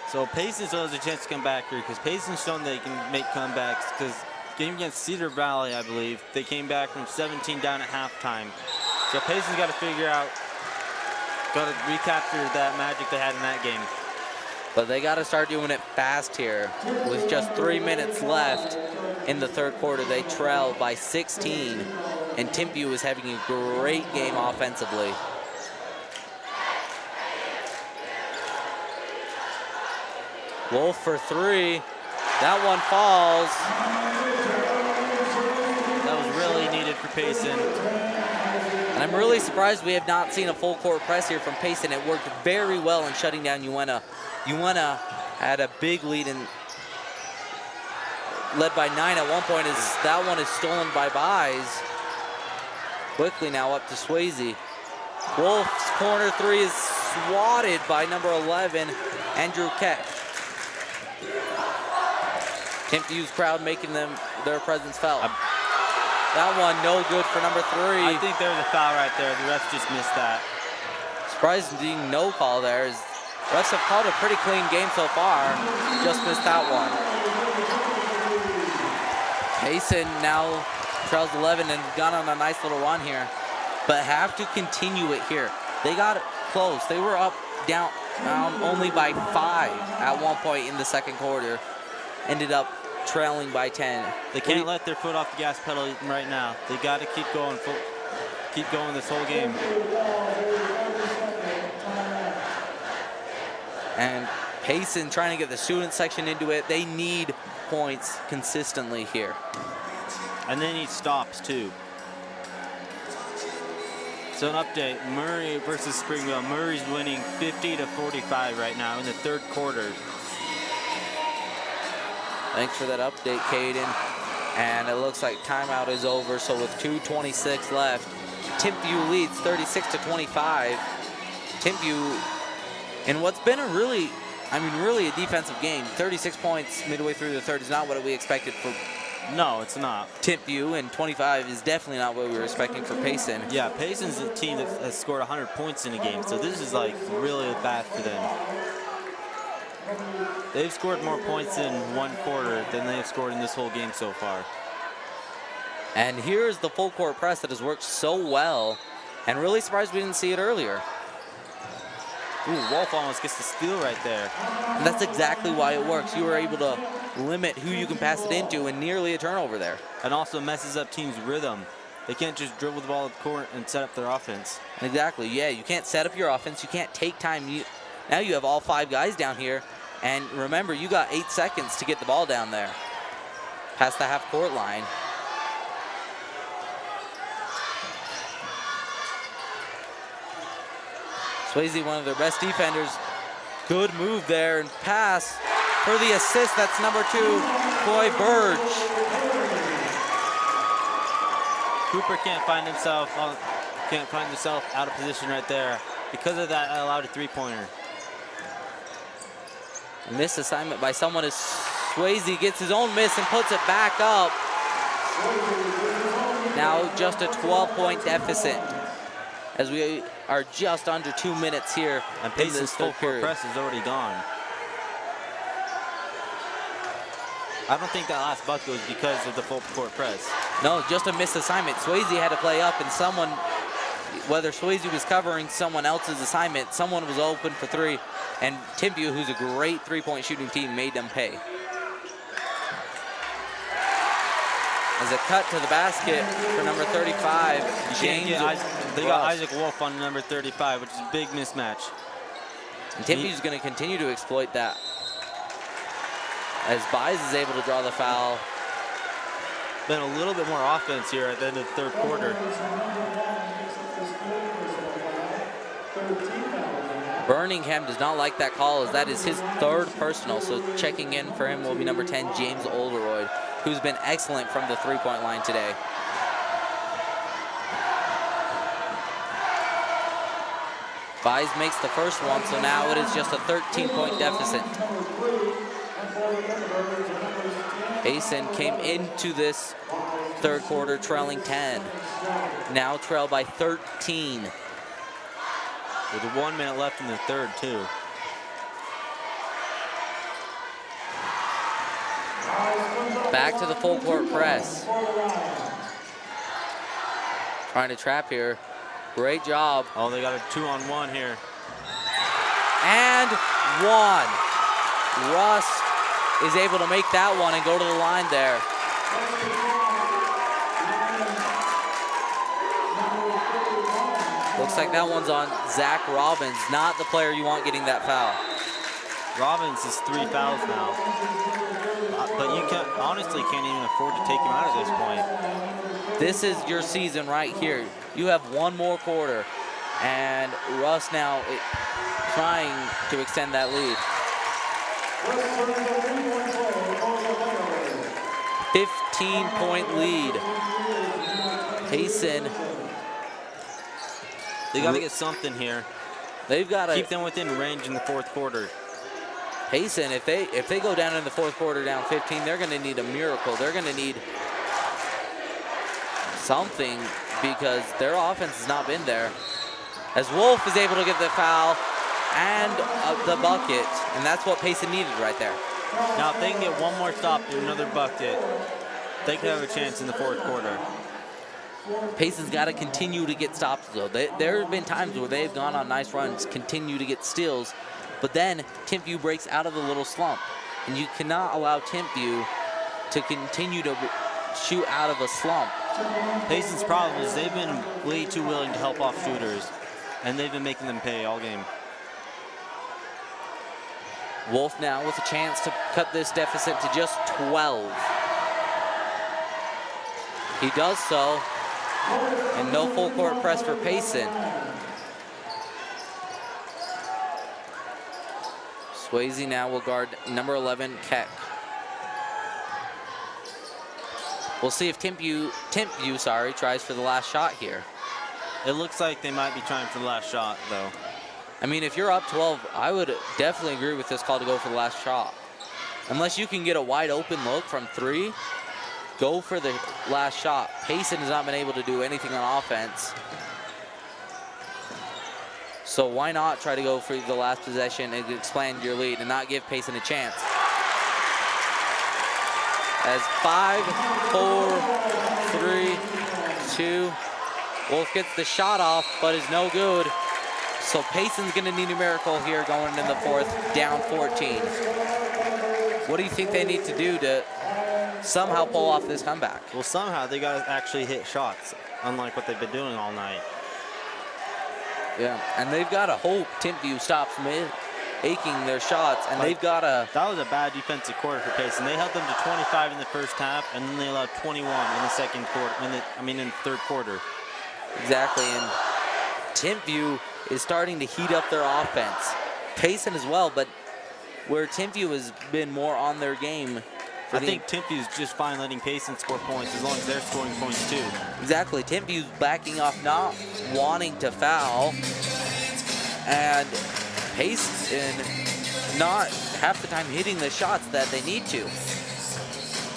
So Payson still has a chance to come back here because Payson's shown they can make comebacks because game against Cedar Valley, I believe, they came back from 17 down at halftime. So Payson's got to figure out, got to recapture that magic they had in that game. But they got to start doing it fast here. With just 3 minutes left in the third quarter, they trail by 16. And Timpview is having a great game offensively. Wolf for 3. That one falls. That was really needed for Payson. And I'm really surprised we have not seen a full court press here from Payson. It worked very well in shutting down UNA. UNA had a big lead and led by 9 at one point. That one is stolen by Buys. Quickly now up to Swayze. Wolf's corner 3 is swatted by number 11, Andrew Keck. Timpview's crowd making their presence felt. That one no good for number 3. I think there was a foul right there. The refs just missed that. Surprising no call there. Refs have called a pretty clean game so far. Just missed that one. Payson now trails 11 and gone on a nice little run here, but have to continue it here. They got it close. They were up down only by 5 at one point in the second quarter. Ended up trailing by 10. They can't let their foot off the gas pedal right now. They got to keep going this whole game. And Payson trying to get the student section into it. They need points consistently here. And they need stops too. So an update, Murray versus Springville. Murray's winning 50-45 right now in the third quarter. Thanks for that update, Caden. And it looks like timeout is over, so with 2:26 left, Timpview leads 36-25. Timpview, in what's been a really a defensive game. 36 points midway through the third is not what we expected for No, it's not. Timpview, and 25 is definitely not what we were expecting for Payson. Yeah, Payson's a team that has scored 100 points in a game, so this is like really bad for them. They've scored more points in one quarter than they have scored in this whole game so far. And here's the full court press that has worked so well, and really surprised we didn't see it earlier. Ooh, Wolf almost gets the steal right there. And that's exactly why it works. You are able to limit who you can pass it into, and nearly a turnover there. And also messes up teams' rhythm. They can't just dribble the ball at the court and set up their offense. Exactly, yeah, you can't set up your offense. You can't take time. Now you have all 5 guys down here, and remember, you got 8 seconds to get the ball down there past the half-court line. Swayze, one of their best defenders. Good move there and pass for the assist. That's number 2, Coy Burge. Cooper can't find himself out of position right there. Because of that, I allowed a 3-pointer. Missed assignment by someone as Swayze gets his own miss and puts it back up. Now just a 12-point deficit as we are just under 2 minutes here. And Payson's full court press is already gone. I don't think that last bucket was because of the full court press. No, just a missed assignment. Swayze had to play up, and someone whether Swayze was covering someone else's assignment, someone was open for three, and Timpview, who's a great three-point shooting team, made them pay. As a cut to the basket for number 35, James. They got Isaac Wolf on number 35, which is a big mismatch. And Timpview's going to continue to exploit that, as Bies is able to draw the foul. Been a little bit more offense here at the end of the third quarter. Birmingham does not like that call, as that is his third personal. So checking in for him will be number 10, James Olderoyd, who's been excellent from the three-point line today. Bies makes the first one, so now it is just a 13-point deficit. Payson came into this third quarter trailing 10. Now trail by 13. With 1 minute left in the third, too. Back to the full court press. Trying to trap here. Great job. Oh, they got a 2-on-1 here. And one. Russ is able to make that one and go to the line there. Looks like that one's on Zach Robbins, not the player you want getting that foul. Robbins is 3 fouls now. But you honestly can't even afford to take him out at this point. This is your season right here. You have one more quarter, and Russ now trying to extend that lead. 15-point lead. Payson. They got to get something here. They've got to keep them within range in the fourth quarter. Payson, if they go down in the fourth quarter down 15, they're going to need a miracle. They're going to need something, because their offense has not been there. As Wolf is able to get the foul and the bucket, and that's what Payson needed right there. Now, if they can get one more stop and another bucket, they could have a chance in the fourth quarter. Payson's got to continue to get stops, though. There have been times where they've gone on nice runs, continue to get steals, but then Timpview breaks out of the little slump, and you cannot allow Timpview to continue to shoot out of a slump. Payson's problem is they've been way too willing to help off shooters, and they've been making them pay all game. Wolf now with a chance to cut this deficit to just 12. He does so, and no full court press for Payson. Swayze now will guard number 11, Keck. We'll see if Timpview tries for the last shot here. It looks like they might be trying for the last shot, though. I mean, if you're up 12, I would definitely agree with this call to go for the last shot. Unless you can get a wide open look from 3, go for the last shot. Payson has not been able to do anything on offense. So why not try to go for the last possession and expand your lead and not give Payson a chance? As 5, 4, 3, 2, Wolf gets the shot off, but is no good. So Payson's gonna need a miracle here going into the fourth, down 14. What do you think they need to do to somehow pull off this comeback? Well, somehow they gotta actually hit shots, unlike what they've been doing all night. Yeah, and they've gotta hope Timpview stops making their shots, and they've gotta... That was a bad defensive quarter for Payson. They held them to 25 in the first half, and then they allowed 21 in the second quarter, in the third quarter. Exactly, and Timpview is starting to heat up their offense. Payson as well, but where Timpview has been more on their game. I think Timpview's just fine letting Payson score points as long as they're scoring points too. Exactly, Timpview's backing off, not wanting to foul, and Payson not half the time hitting the shots that they need to.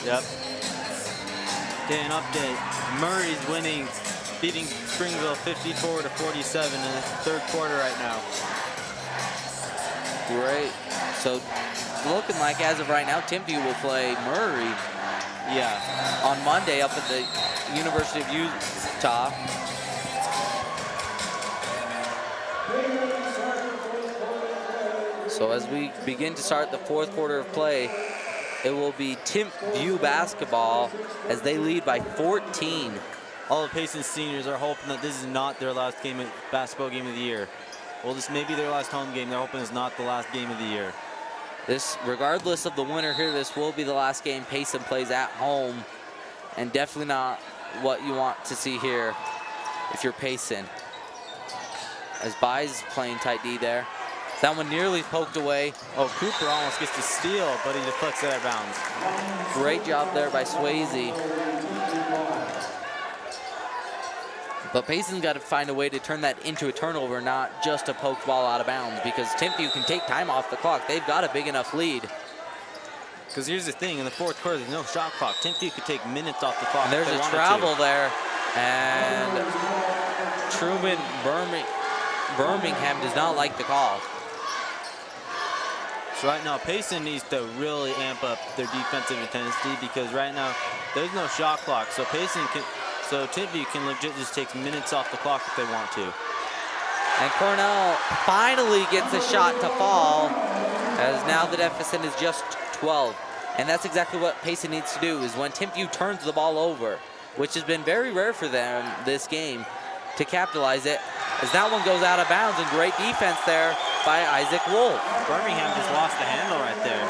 Yep. Okay, an update. Murray's winning, beating Springville 54-47 in the third quarter right now. Great. So looking like as of right now, Timpview will play Murray. Yeah. On Monday up at the University of Utah. So as we begin to start the fourth quarter of play, it will be Timpview basketball as they lead by 14. All the Payson seniors are hoping that this is not their last basketball game of the year. Well, this may be their last home game. They're hoping it's not the last game of the year. This, regardless of the winner here, this will be the last game Payson plays at home, and definitely not what you want to see here if you're Payson. As Byes playing tight D there. That one nearly poked away. Oh, Cooper almost gets to steal, but he deflects it out of bounds. Great job there by Swayze. But Payson's got to find a way to turn that into a turnover, not just a poked ball out of bounds, because Timpview can take time off the clock. They've got a big enough lead. Because here's the thing, in the fourth quarter, there's no shot clock. Timpview could take minutes off the clock. And there's a travel there, and Truman Birmingham does not like the call. So right now, Payson needs to really amp up their defensive intensity, because right now there's no shot clock. So Timpview can legit just take minutes off the clock if they want to. And Cornell finally gets a shot to fall, as now the deficit is just 12. And that's exactly what Payson needs to do, is when Timpview turns the ball over, which has been very rare for them this game, to capitalize it, as that one goes out of bounds, and great defense there by Isaac Wolf. Birmingham just lost the handle right there.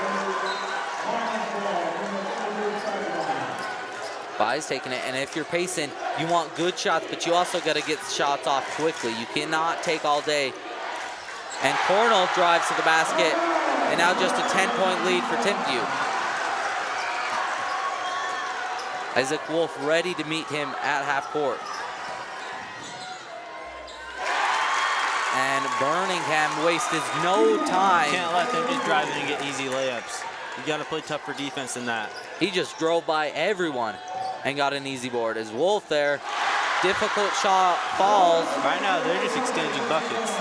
Byes taking it, and if you're Payson, you want good shots, but you also got to get shots off quickly. You cannot take all day. And Cornell drives to the basket, and now just a 10-point lead for Timpview. Isaac Wolf ready to meet him at half court. And Birmingham wasted no time. You can't let them just drive in and get easy layups. You got to play tougher defense than that. He just drove by everyone and got an easy board. As Wolf there, difficult shot falls. Right now, they're just exchanging buckets.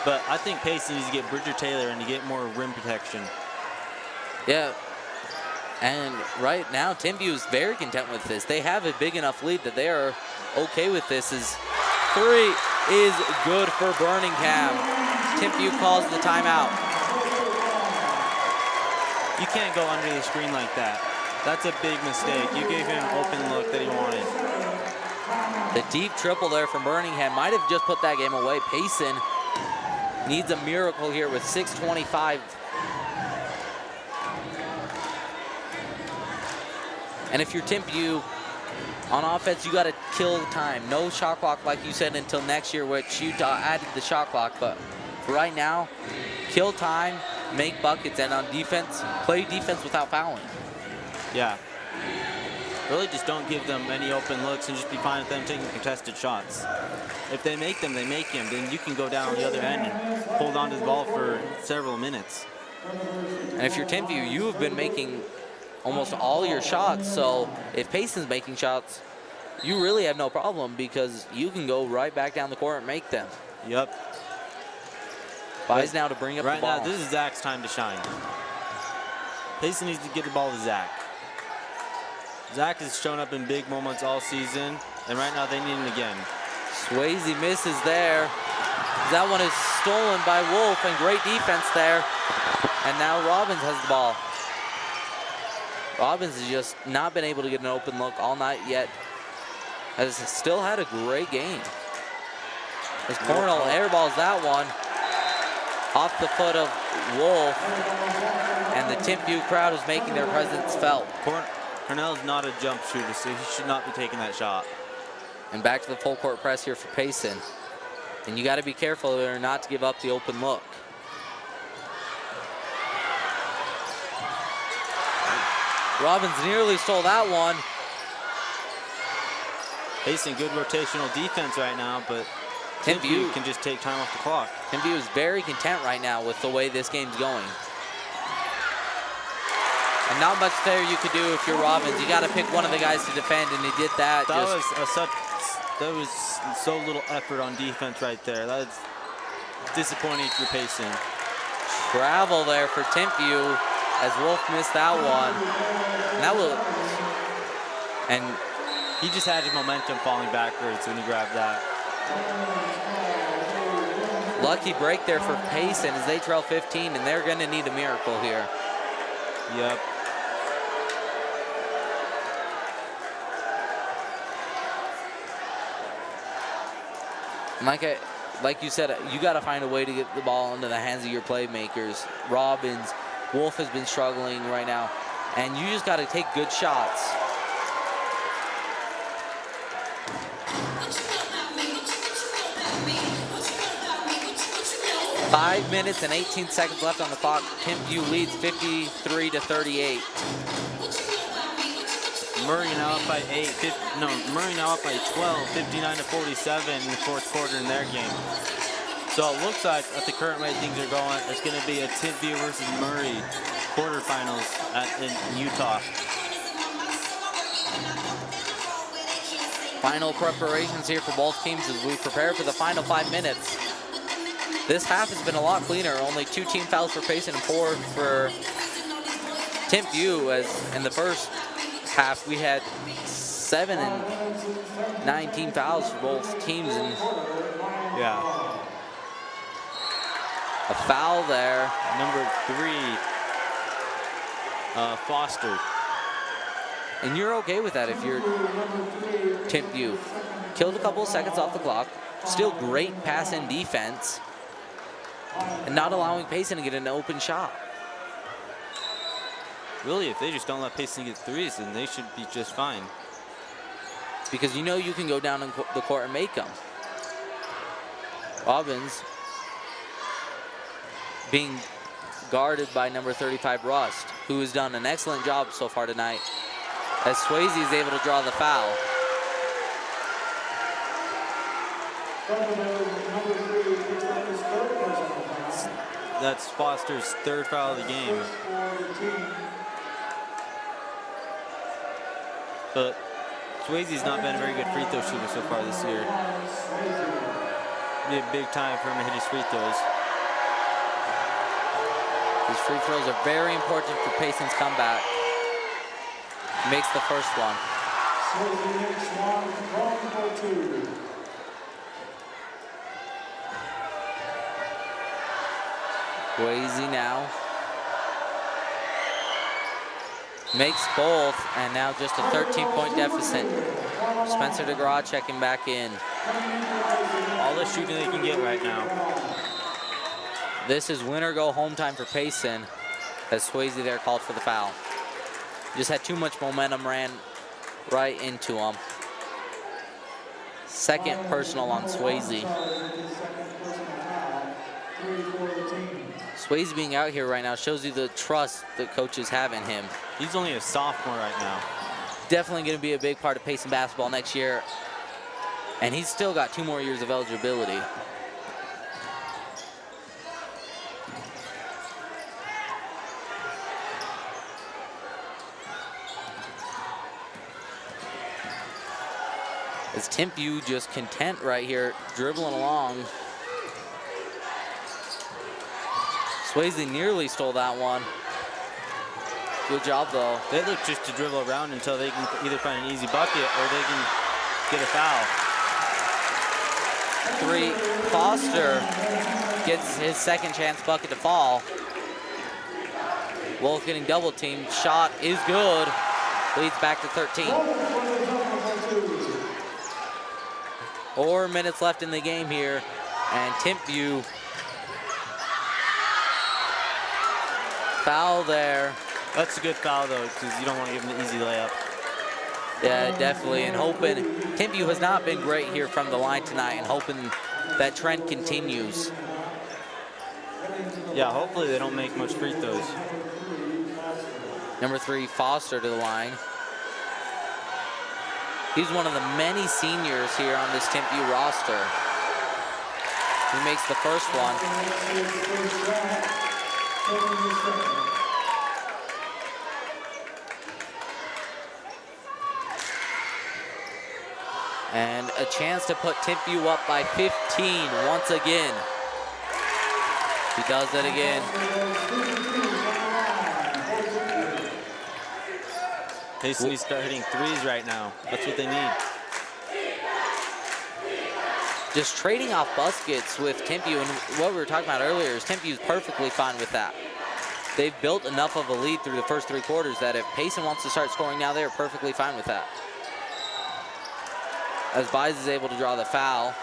But I think Payson needs to get Bridger Taylor and to get more rim protection. Yeah. And right now, Timpview is very content with this. They have a big enough lead that they are okay with this. As three is good for Birmingham. Timpview calls the timeout. You can't go under the screen like that. That's a big mistake. You gave him an open look that he wanted. The deep triple there from Birmingham might have just put that game away. Payson needs a miracle here with 6:25. And if you're Timpview, on offense, you got to kill time. No shot clock, like you said, until next year, which you added the shot clock. But for right now, kill time, make buckets, and on defense, play defense without fouling. Yeah. Really just don't give them any open looks and just be fine with them taking contested shots. If they make them, they make them. Then you can go down on the other end and hold on to the ball for several minutes. And if you're Timpview, you have been making almost all your shots. So if Payson's making shots, you really have no problem, because you can go right back down the court and make them. Yep. Byes now to bring up the ball. Right now, this is Zach's time to shine. Payson needs to get the ball to Zach. Zach has shown up in big moments all season, and right now they need him again. Swayze misses there. That one is stolen by Wolf, and great defense there. And now Robbins has the ball. Robbins has just not been able to get an open look all night yet. Has still had a great game. As Cornell airballs that one off the foot of Wolf, and the Timpview crowd is making their presence felt. Cornell's not a jump shooter, so he should not be taking that shot. And back to the full court press here for Payson. And you got to be careful there not to give up the open look. Robbins nearly stole that one. Payson, good rotational defense right now, but Timpview can just take time off the clock. Timpview is very content right now with the way this game's going. And not much there you could do if you're Robbins. You got to pick one of the guys to defend, and he did that. That was so little effort on defense right there. That's disappointing if you're Payson. Travel there for Timpview as Wolf missed that one. And he just had his momentum falling backwards when he grabbed that. Lucky break there for Payson as they trail 15, and they're going to need a miracle here. Yep. Like you said, you got to find a way to get the ball into the hands of your playmakers. Robbins, Wolf has been struggling right now, and you just got to take good shots. Five minutes and 18 seconds left on the clock. Timpview leads 53-38. Murray now up by 12, 59-47 in the fourth quarter in their game. So it looks like at the current rate things are going, it's going to be a Timpview versus Murray quarterfinals in Utah. Final preparations here for both teams as we prepare for the final 5 minutes. This half has been a lot cleaner. Only 2 team fouls for Payson and 4 for Timpview, as in the first half we had 7 and 9 team fouls for both teams. And yeah, a foul there. Number 3, Foster. And you're okay with that if you're Timpview. Killed a couple of seconds off the clock. Still great pass and defense. And not allowing Payson to get an open shot. Really, if they just don't let Payson get threes, then they should be just fine. Because you know you can go down in the court and make them. Robbins being guarded by number 35, Rust, who has done an excellent job so far tonight, as Swayze is able to draw the foul. That's Foster's 3rd foul of the game. But Swayze's not been a very good free throw shooter so far this year. It'll be a big time for him to hit his free throws. These free throws are very important for Payson's comeback. Makes the first one. Swayze now makes both, and now just a 13-point deficit. Spencer DeGraw checking back in. All the shooting they can get right now. This is win or go home time for Payson, as Swayze there called for the foul. Just had too much momentum, ran right into him. Second personal on Swayze. Swayze being out here right now shows you the trust that coaches have in him. He's only a sophomore right now. Definitely going to be a big part of Payson basketball next year. And he's still got 2 more years of eligibility. As Timpview just content right here, dribbling along. Swayze nearly stole that one. Good job, though. They look just to dribble around until they can either find an easy bucket or they can get a foul. 3, Foster gets his second chance bucket to fall. Wolf getting double teamed. Shot is good. Leads back to 13. 4 minutes left in the game here, and Timpview foul there. That's a good foul though, because you don't want to give him an easy layup. Yeah, definitely, and hoping Timpview has not been great here from the line tonight, and hoping that trend continues. Yeah, hopefully they don't make much free throws. Number 3, Foster to the line. He's one of the many seniors here on this Timpview roster. He makes the first one. And a chance to put Timpview up by 15 once again. He does it again. Payson needs to start hitting threes right now. That's what they need. just trading off baskets with Timpview, and what we were talking about earlier is Timpview's perfectly fine with that. They've built enough of a lead through the first 3 quarters that if Payson wants to start scoring now, they're perfectly fine with that. As Bies is able to draw the foul.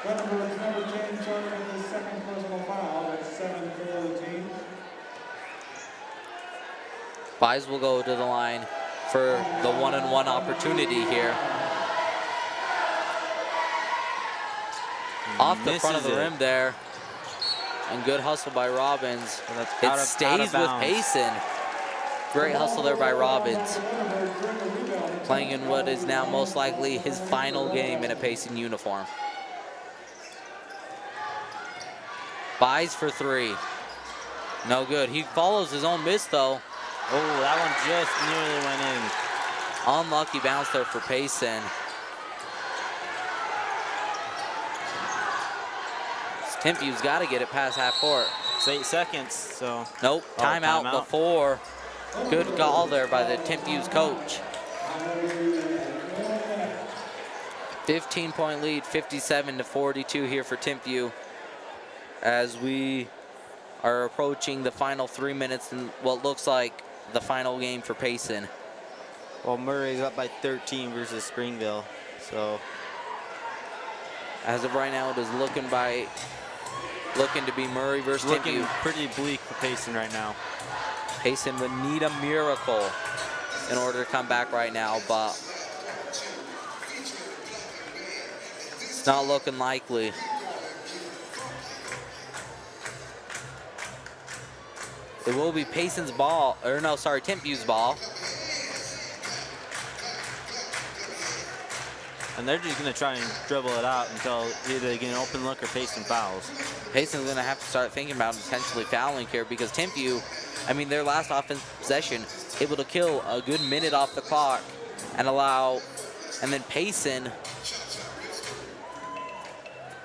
Number 10 charging his second personal foul. That's 7 for the team. Bies will go to the line for the 1-on-1 opportunity here. Off the front of the rim there. And good hustle by Robbins. It stays with Payson. Great hustle there by Robbins. Playing in what is now most likely his final game in a Payson uniform. Bies for 3. No good. He follows his own miss though. Oh, that one just nearly went in. Unlucky bounce there for Payson. Timpview's got to get it past half court. It's 8 seconds, so. Nope, timeout before. Good call there by the Timpview's coach. 15-point lead, 57-42 here for Timpview, as we are approaching the final 3 minutes in what looks like the final game for Payson. Well, Murray's up by 13 versus Springville, so. As of right now, it is looking to be Murray versus looking Timpview. Pretty bleak for Payson right now. Payson would need a miracle in order to come back right now, but it's not looking likely. It will be Payson's ball, or no, sorry, Timpview's ball. And they're just going to try and dribble it out until either they get an open look or Payson fouls. Payson's going to have to start thinking about potentially fouling here because Timpview, I mean, their last offensive possession, able to kill a good minute off the clock and then Payson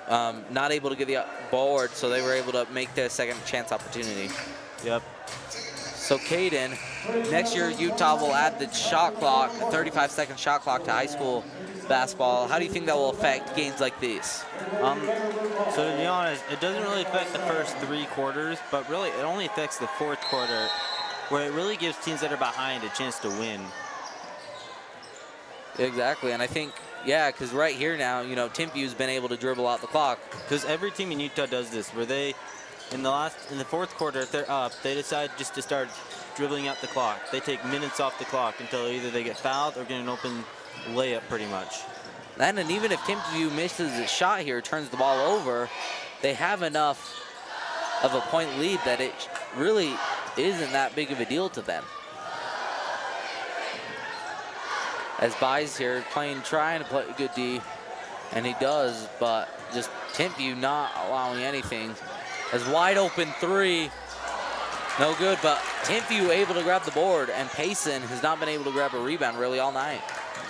not able to get the board, so they were able to make their second chance opportunity. Yep. So Caden, next year Utah will add the shot clock, the 35-second shot clock to high school basketball. How do you think that will affect games like these? So to be honest, it doesn't really affect the first 3 quarters, but really it only affects the 4th quarter, where it really gives teams that are behind a chance to win. Exactly, and I think, yeah, because right here now, you know, Timpview's been able to dribble out the clock. Because every team in Utah does this, where they, in the 4th quarter, if they're up, they decide just to start dribbling out the clock. They take minutes off the clock until either they get fouled or get an open layup pretty much. And even if Timpview misses a shot here, turns the ball over, they have enough of a point lead that it really isn't that big of a deal to them. As Bies here trying to play good D, and he does, but just Timpview not allowing anything. As wide open 3, no good, but Timpview able to grab the board, and Payson has not been able to grab a rebound really all night.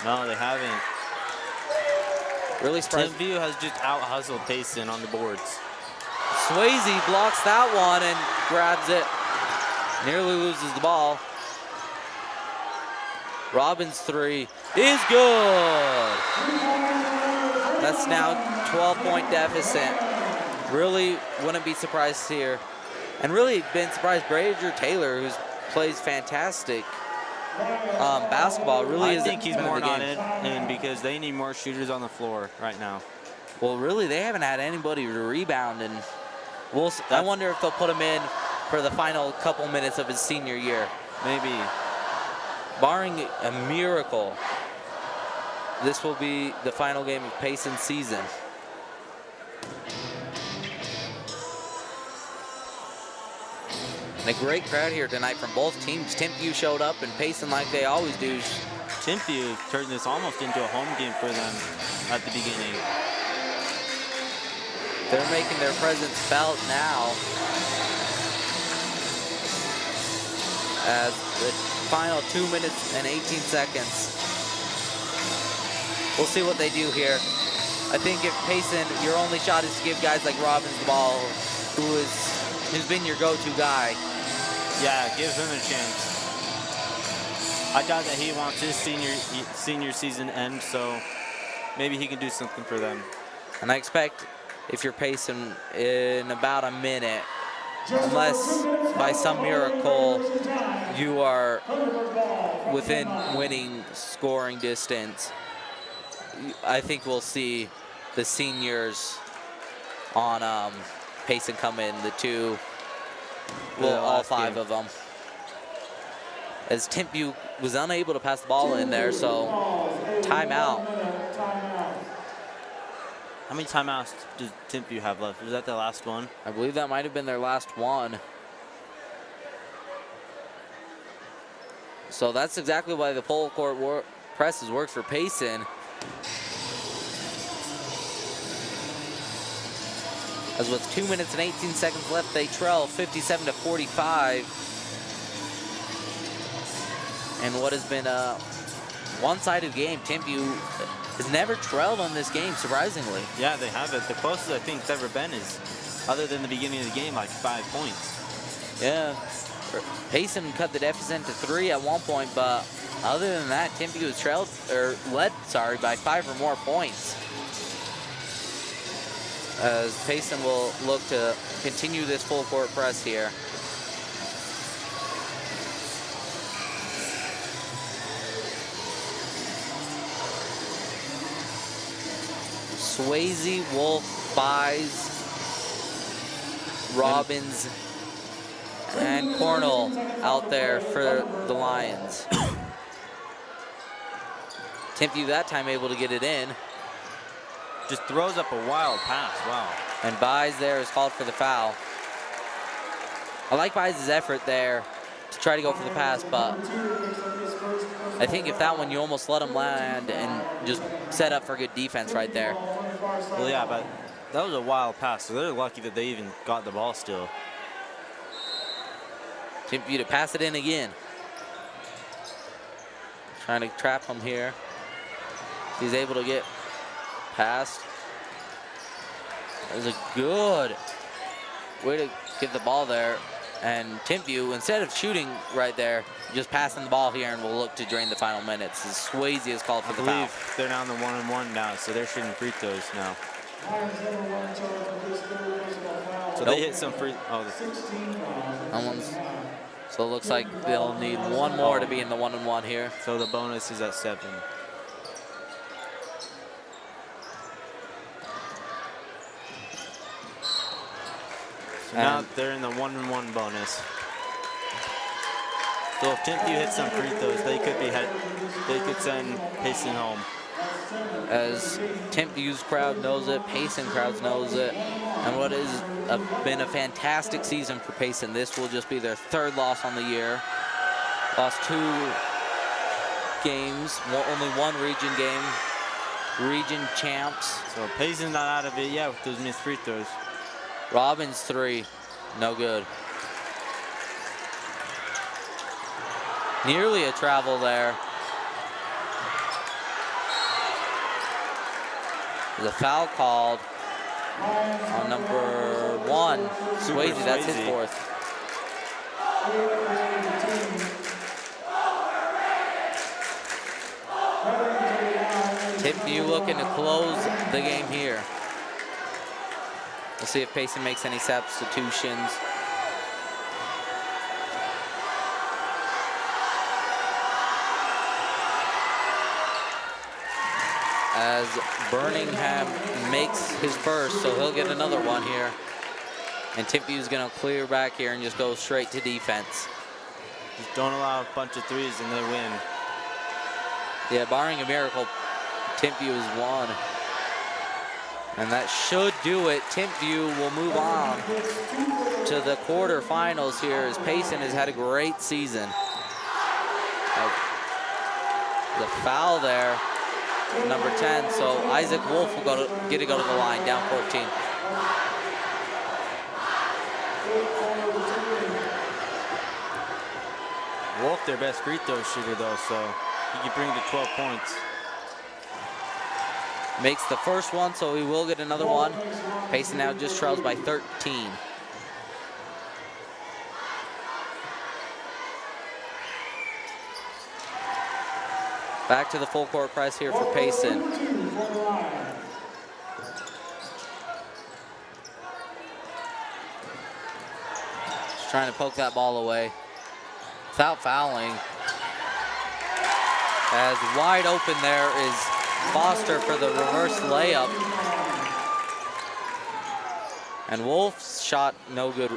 No, they haven't. Really surprised. Timpview has just out-hustled Payson on the boards. Swayze blocks that one and grabs it. Nearly loses the ball. Robbins' 3 is good. That's now 12-point deficit. Really wouldn't be surprised here. And really been surprised Brazier Taylor, who plays fantastic basketball, really I think he's more on it, and because they need more shooters on the floor right now. Well, really, they haven't had anybody to rebound, and I wonder if they'll put him in for the final couple minutes of his senior year. Maybe. Barring a miracle, this will be the final game of Payson's season. And a great crowd here tonight from both teams. Timpview showed up, and Payson, like they always do. Timpview turned this almost into a home game for them at the beginning. They're making their presence felt now. As the final 2 minutes and 18 seconds. We'll see what they do here. I think if Payson, your only shot is to give guys like Robbins the ball, who's been your go-to guy. Yeah, give him a chance. I doubt that he wants his senior season end, so maybe he can do something for them. And I expect if you're Payson in about a minute, unless by some miracle you are within winning scoring distance, I think we'll see the seniors on Payson come in, the two, well, all five of them. As Timpview was unable to pass the ball in there, so timeout. How many timeouts does Timpview have left? Was that the last one? I believe that might have been their last one. So that's exactly why the full court press has worked for Payson. As with 2 minutes and 18 seconds left, they trail 57-45. And what has been a one-sided game. Timpview has never trailed on this game, surprisingly. Yeah, they haven't. The closest I think it's ever been is, other than the beginning of the game, like 5 points. Yeah. Payson cut the deficit to 3 at one point, but other than that, Timpview was led by 5 or more points. As Payson will look to continue this full court press here. Swayze, Wolf, Buys, Robbins, and Cornell out there for the Lions. Timpview that time able to get it in. Just throws up a wild pass, wow. And Buys there is called for the foul. I like Buys' effort there to try to go for the pass, but I think if that one you almost let him land and just set up for good defense right there. Well, yeah, but that was a wild pass, so they're lucky that they even got the ball still. Timpview to pass it in again. Trying to trap him here. He's able to get past. That was a good way to get the ball there. And Timpview, instead of shooting right there, just passing the ball here, and we'll look to drain the final minutes. As Swayze is called for the foul. I believe they're down the 1-and-1 now, so they're shooting free throws now. So they hit some free. So it looks like they'll need one more to be in the 1-and-1 here. So the bonus is at 7. So now they're in the 1-and-1 bonus. So if Timpview hits some free throws, they could send Payson home. As Timpview's crowd knows it, Payson crowd knows it, and what has been a fantastic season for Payson. This will just be their 3rd loss on the year. Lost 2 games, only 1 region game. Region champs. So Payson's not out of it yet with those missed free throws. Robbins 3, no good. Nearly a travel there. There's a foul called on number 1, Swayze. That's his 4th. Timpview looking to close the game here. We'll see if Payson makes any substitutions. As Birmingham makes his first, so he'll get another one here. And Timpview's gonna clear back here and just go straight to defense. Just don't allow a bunch of threes and they win. Yeah, barring a miracle, Timpview is 1. And that should do it. Timpview will move on to the quarterfinals here as Payson has had a great season. The foul there, number 10. So Isaac Wolf will get to go to the line, down 14. Wolf, their best free throw shooter though, so he can bring to 12 points. Makes the first one, so he will get another one. Payson now just trails by 13. Back to the full court press here for Payson. Just trying to poke that ball away without fouling. As wide open there is Foster for the reverse layup. And Wolf's shot no good.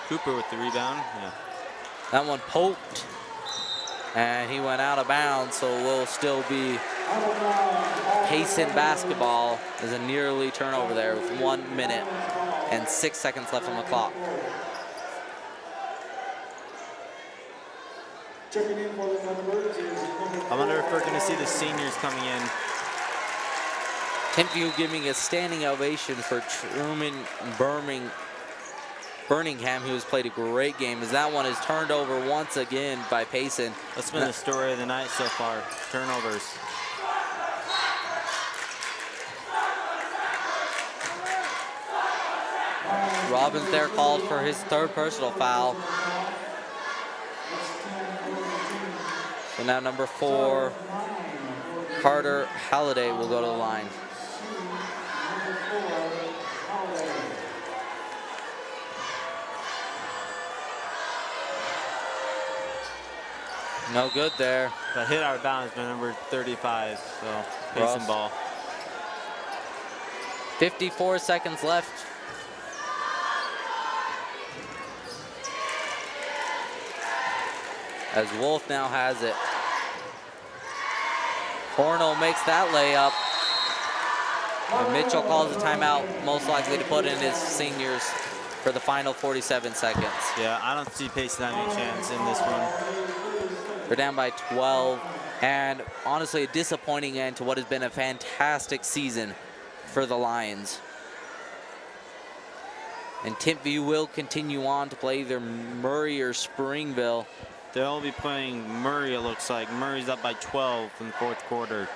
Cooper with the rebound. Yeah. That one poked, and he went out of bounds, so will still be Payson basketball. There's a nearly turnover there with 1 minute and 6 seconds left on the clock. I wonder if we're going to see the seniors coming in. Timpview giving a standing ovation for Truman Birmingham, who has played a great game, as that one is turned over once again by Payson. That's been the story of the night so far, turnovers. Robbins there called for his third personal foul. So now number 4, Carter Halliday will go to the line. No good there. That hit our bounds by number 35, so Payson ball. 54 seconds left. As Wolf now has it. Cornell makes that layup. And Mitchell calls a timeout, most likely to put in his seniors for the final 47 seconds. Yeah, I don't see Payson having a chance in this one. They're down by 12, and honestly a disappointing end to what has been a fantastic season for the Lions. And Timpview will continue on to play either Murray or Springville. They'll be playing Murray, it looks like. Murray's up by 12 in the fourth quarter.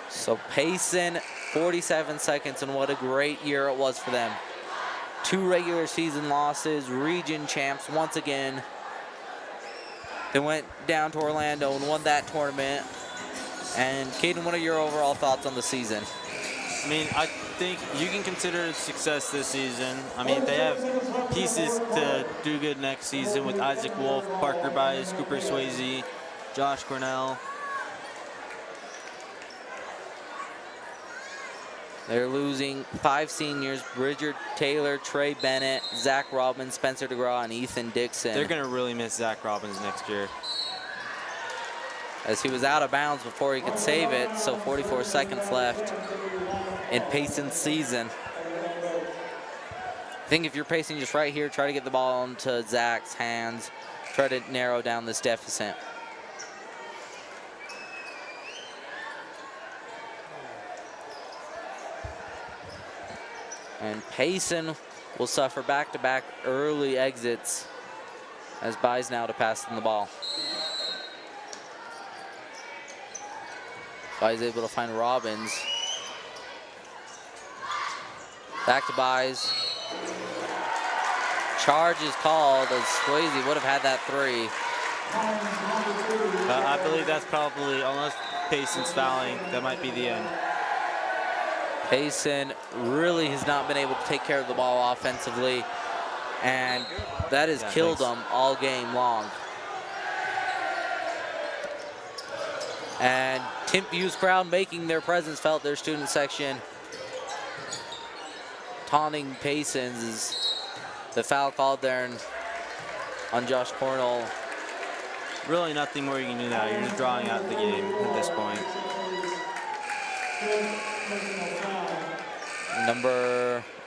So Payson, 47 seconds, and what a great year it was for them. 2 regular season losses, region champs once again. They went down to Orlando and won that tournament. And Caden, what are your overall thoughts on the season? I mean, I think you can consider it a success this season. I mean, they have pieces to do good next season with Isaac Wolf, Parker Bias, Cooper Swayze, Josh Cornell. They're losing 5 seniors: Bridger Taylor, Trey Bennett, Zach Robbins, Spencer DeGraw, and Ethan Dixon. They're going to really miss Zach Robbins next year. As he was out of bounds before he could save it, so 44 seconds left in Payson's season. I think if you're Payson, just right here, try to get the ball into Zach's hands, try to narrow down this deficit. And Payson will suffer back-to-back early exits as Byes now to pass them the ball. Byes able to find Robbins. Back to Byes. Charge is called as Swayze would have had that 3. I believe that's probably, unless Payson's fouling, that might be the end. Payson really has not been able to take care of the ball offensively, and that has killed them all game long. And Timpview's crowd making their presence felt, their student section taunting Payson's is the foul called there on Josh Cornell. Really nothing more you can do now. You're just drawing out the game at this point.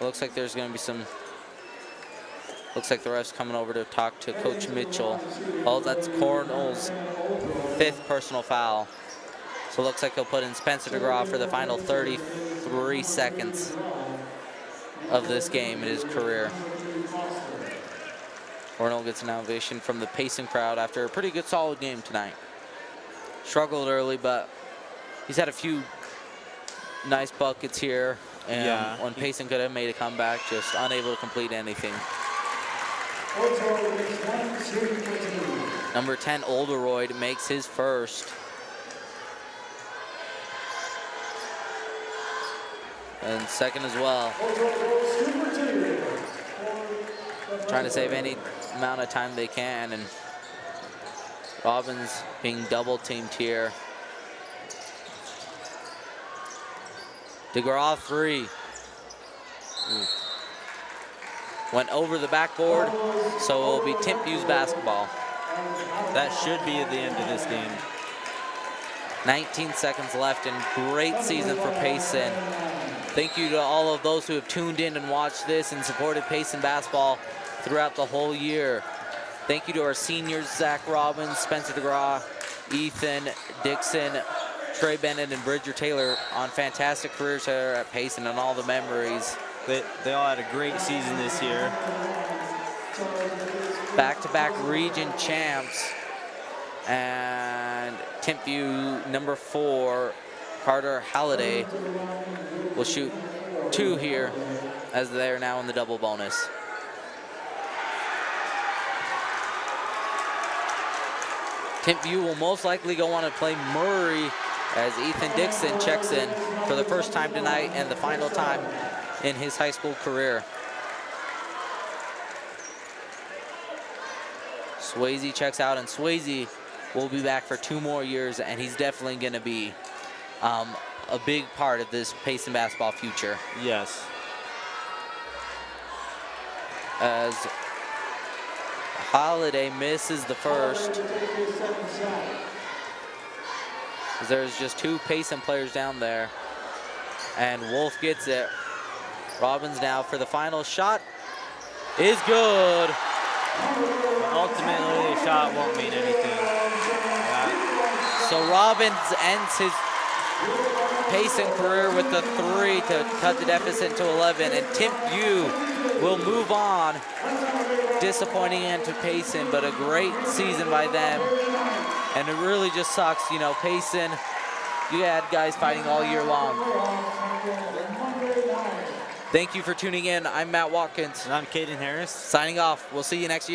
Looks like there's going to be some, looks like the ref's coming over to talk to Coach Mitchell. Oh, that's Cornell's 5th personal foul. So it looks like he'll put in Spencer DeGraw for the final 33 seconds of this game in his career. Cornell gets an ovation from the Payson crowd after a pretty good solid game tonight. Struggled early, but he's had a few nice buckets here. And when Payson could have made a comeback, just unable to complete anything. Number 10, Olderoyd, makes his first. And second as well. Trying to save any amount of time they can, and Robbins being double teamed here. DeGraw 3. Went over the backboard, so it will be Timpview's basketball. That should be at the end of this game. 19 seconds left, and great season for Payson. Thank you to all of those who have tuned in and watched this and supported Payson basketball throughout the whole year. Thank you to our seniors, Zach Robbins, Spencer DeGraw, Ethan Dixon, Trey Bennett, and Bridger Taylor on fantastic careers here at Payson and all the memories. They all had a great season this year. Back-to-back region champs, and Timpview number 4, Carter Halliday, will shoot 2 here as they're now in the double bonus. Timpview will most likely go on to play Murray as Ethan Dixon checks in for the first time tonight and the final time in his high school career. Swayze checks out, and Swayze will be back for 2 more years, and he's definitely going to be a big part of this Payson basketball future. Yes. As Holiday misses the first. There's just 2 Payson players down there, and Wolf gets it. Robbins now for the final shot is good. Ultimately, the shot won't mean anything. So Robbins ends his Payson career with the 3 to cut the deficit to 11, and Timpview will move on. Disappointing end to Payson, but a great season by them. And it really just sucks, you know, Payson, you had guys fighting all year long. Thank you for tuning in. I'm Matt Watkins. And I'm Caden Harris. Signing off. We'll see you next year.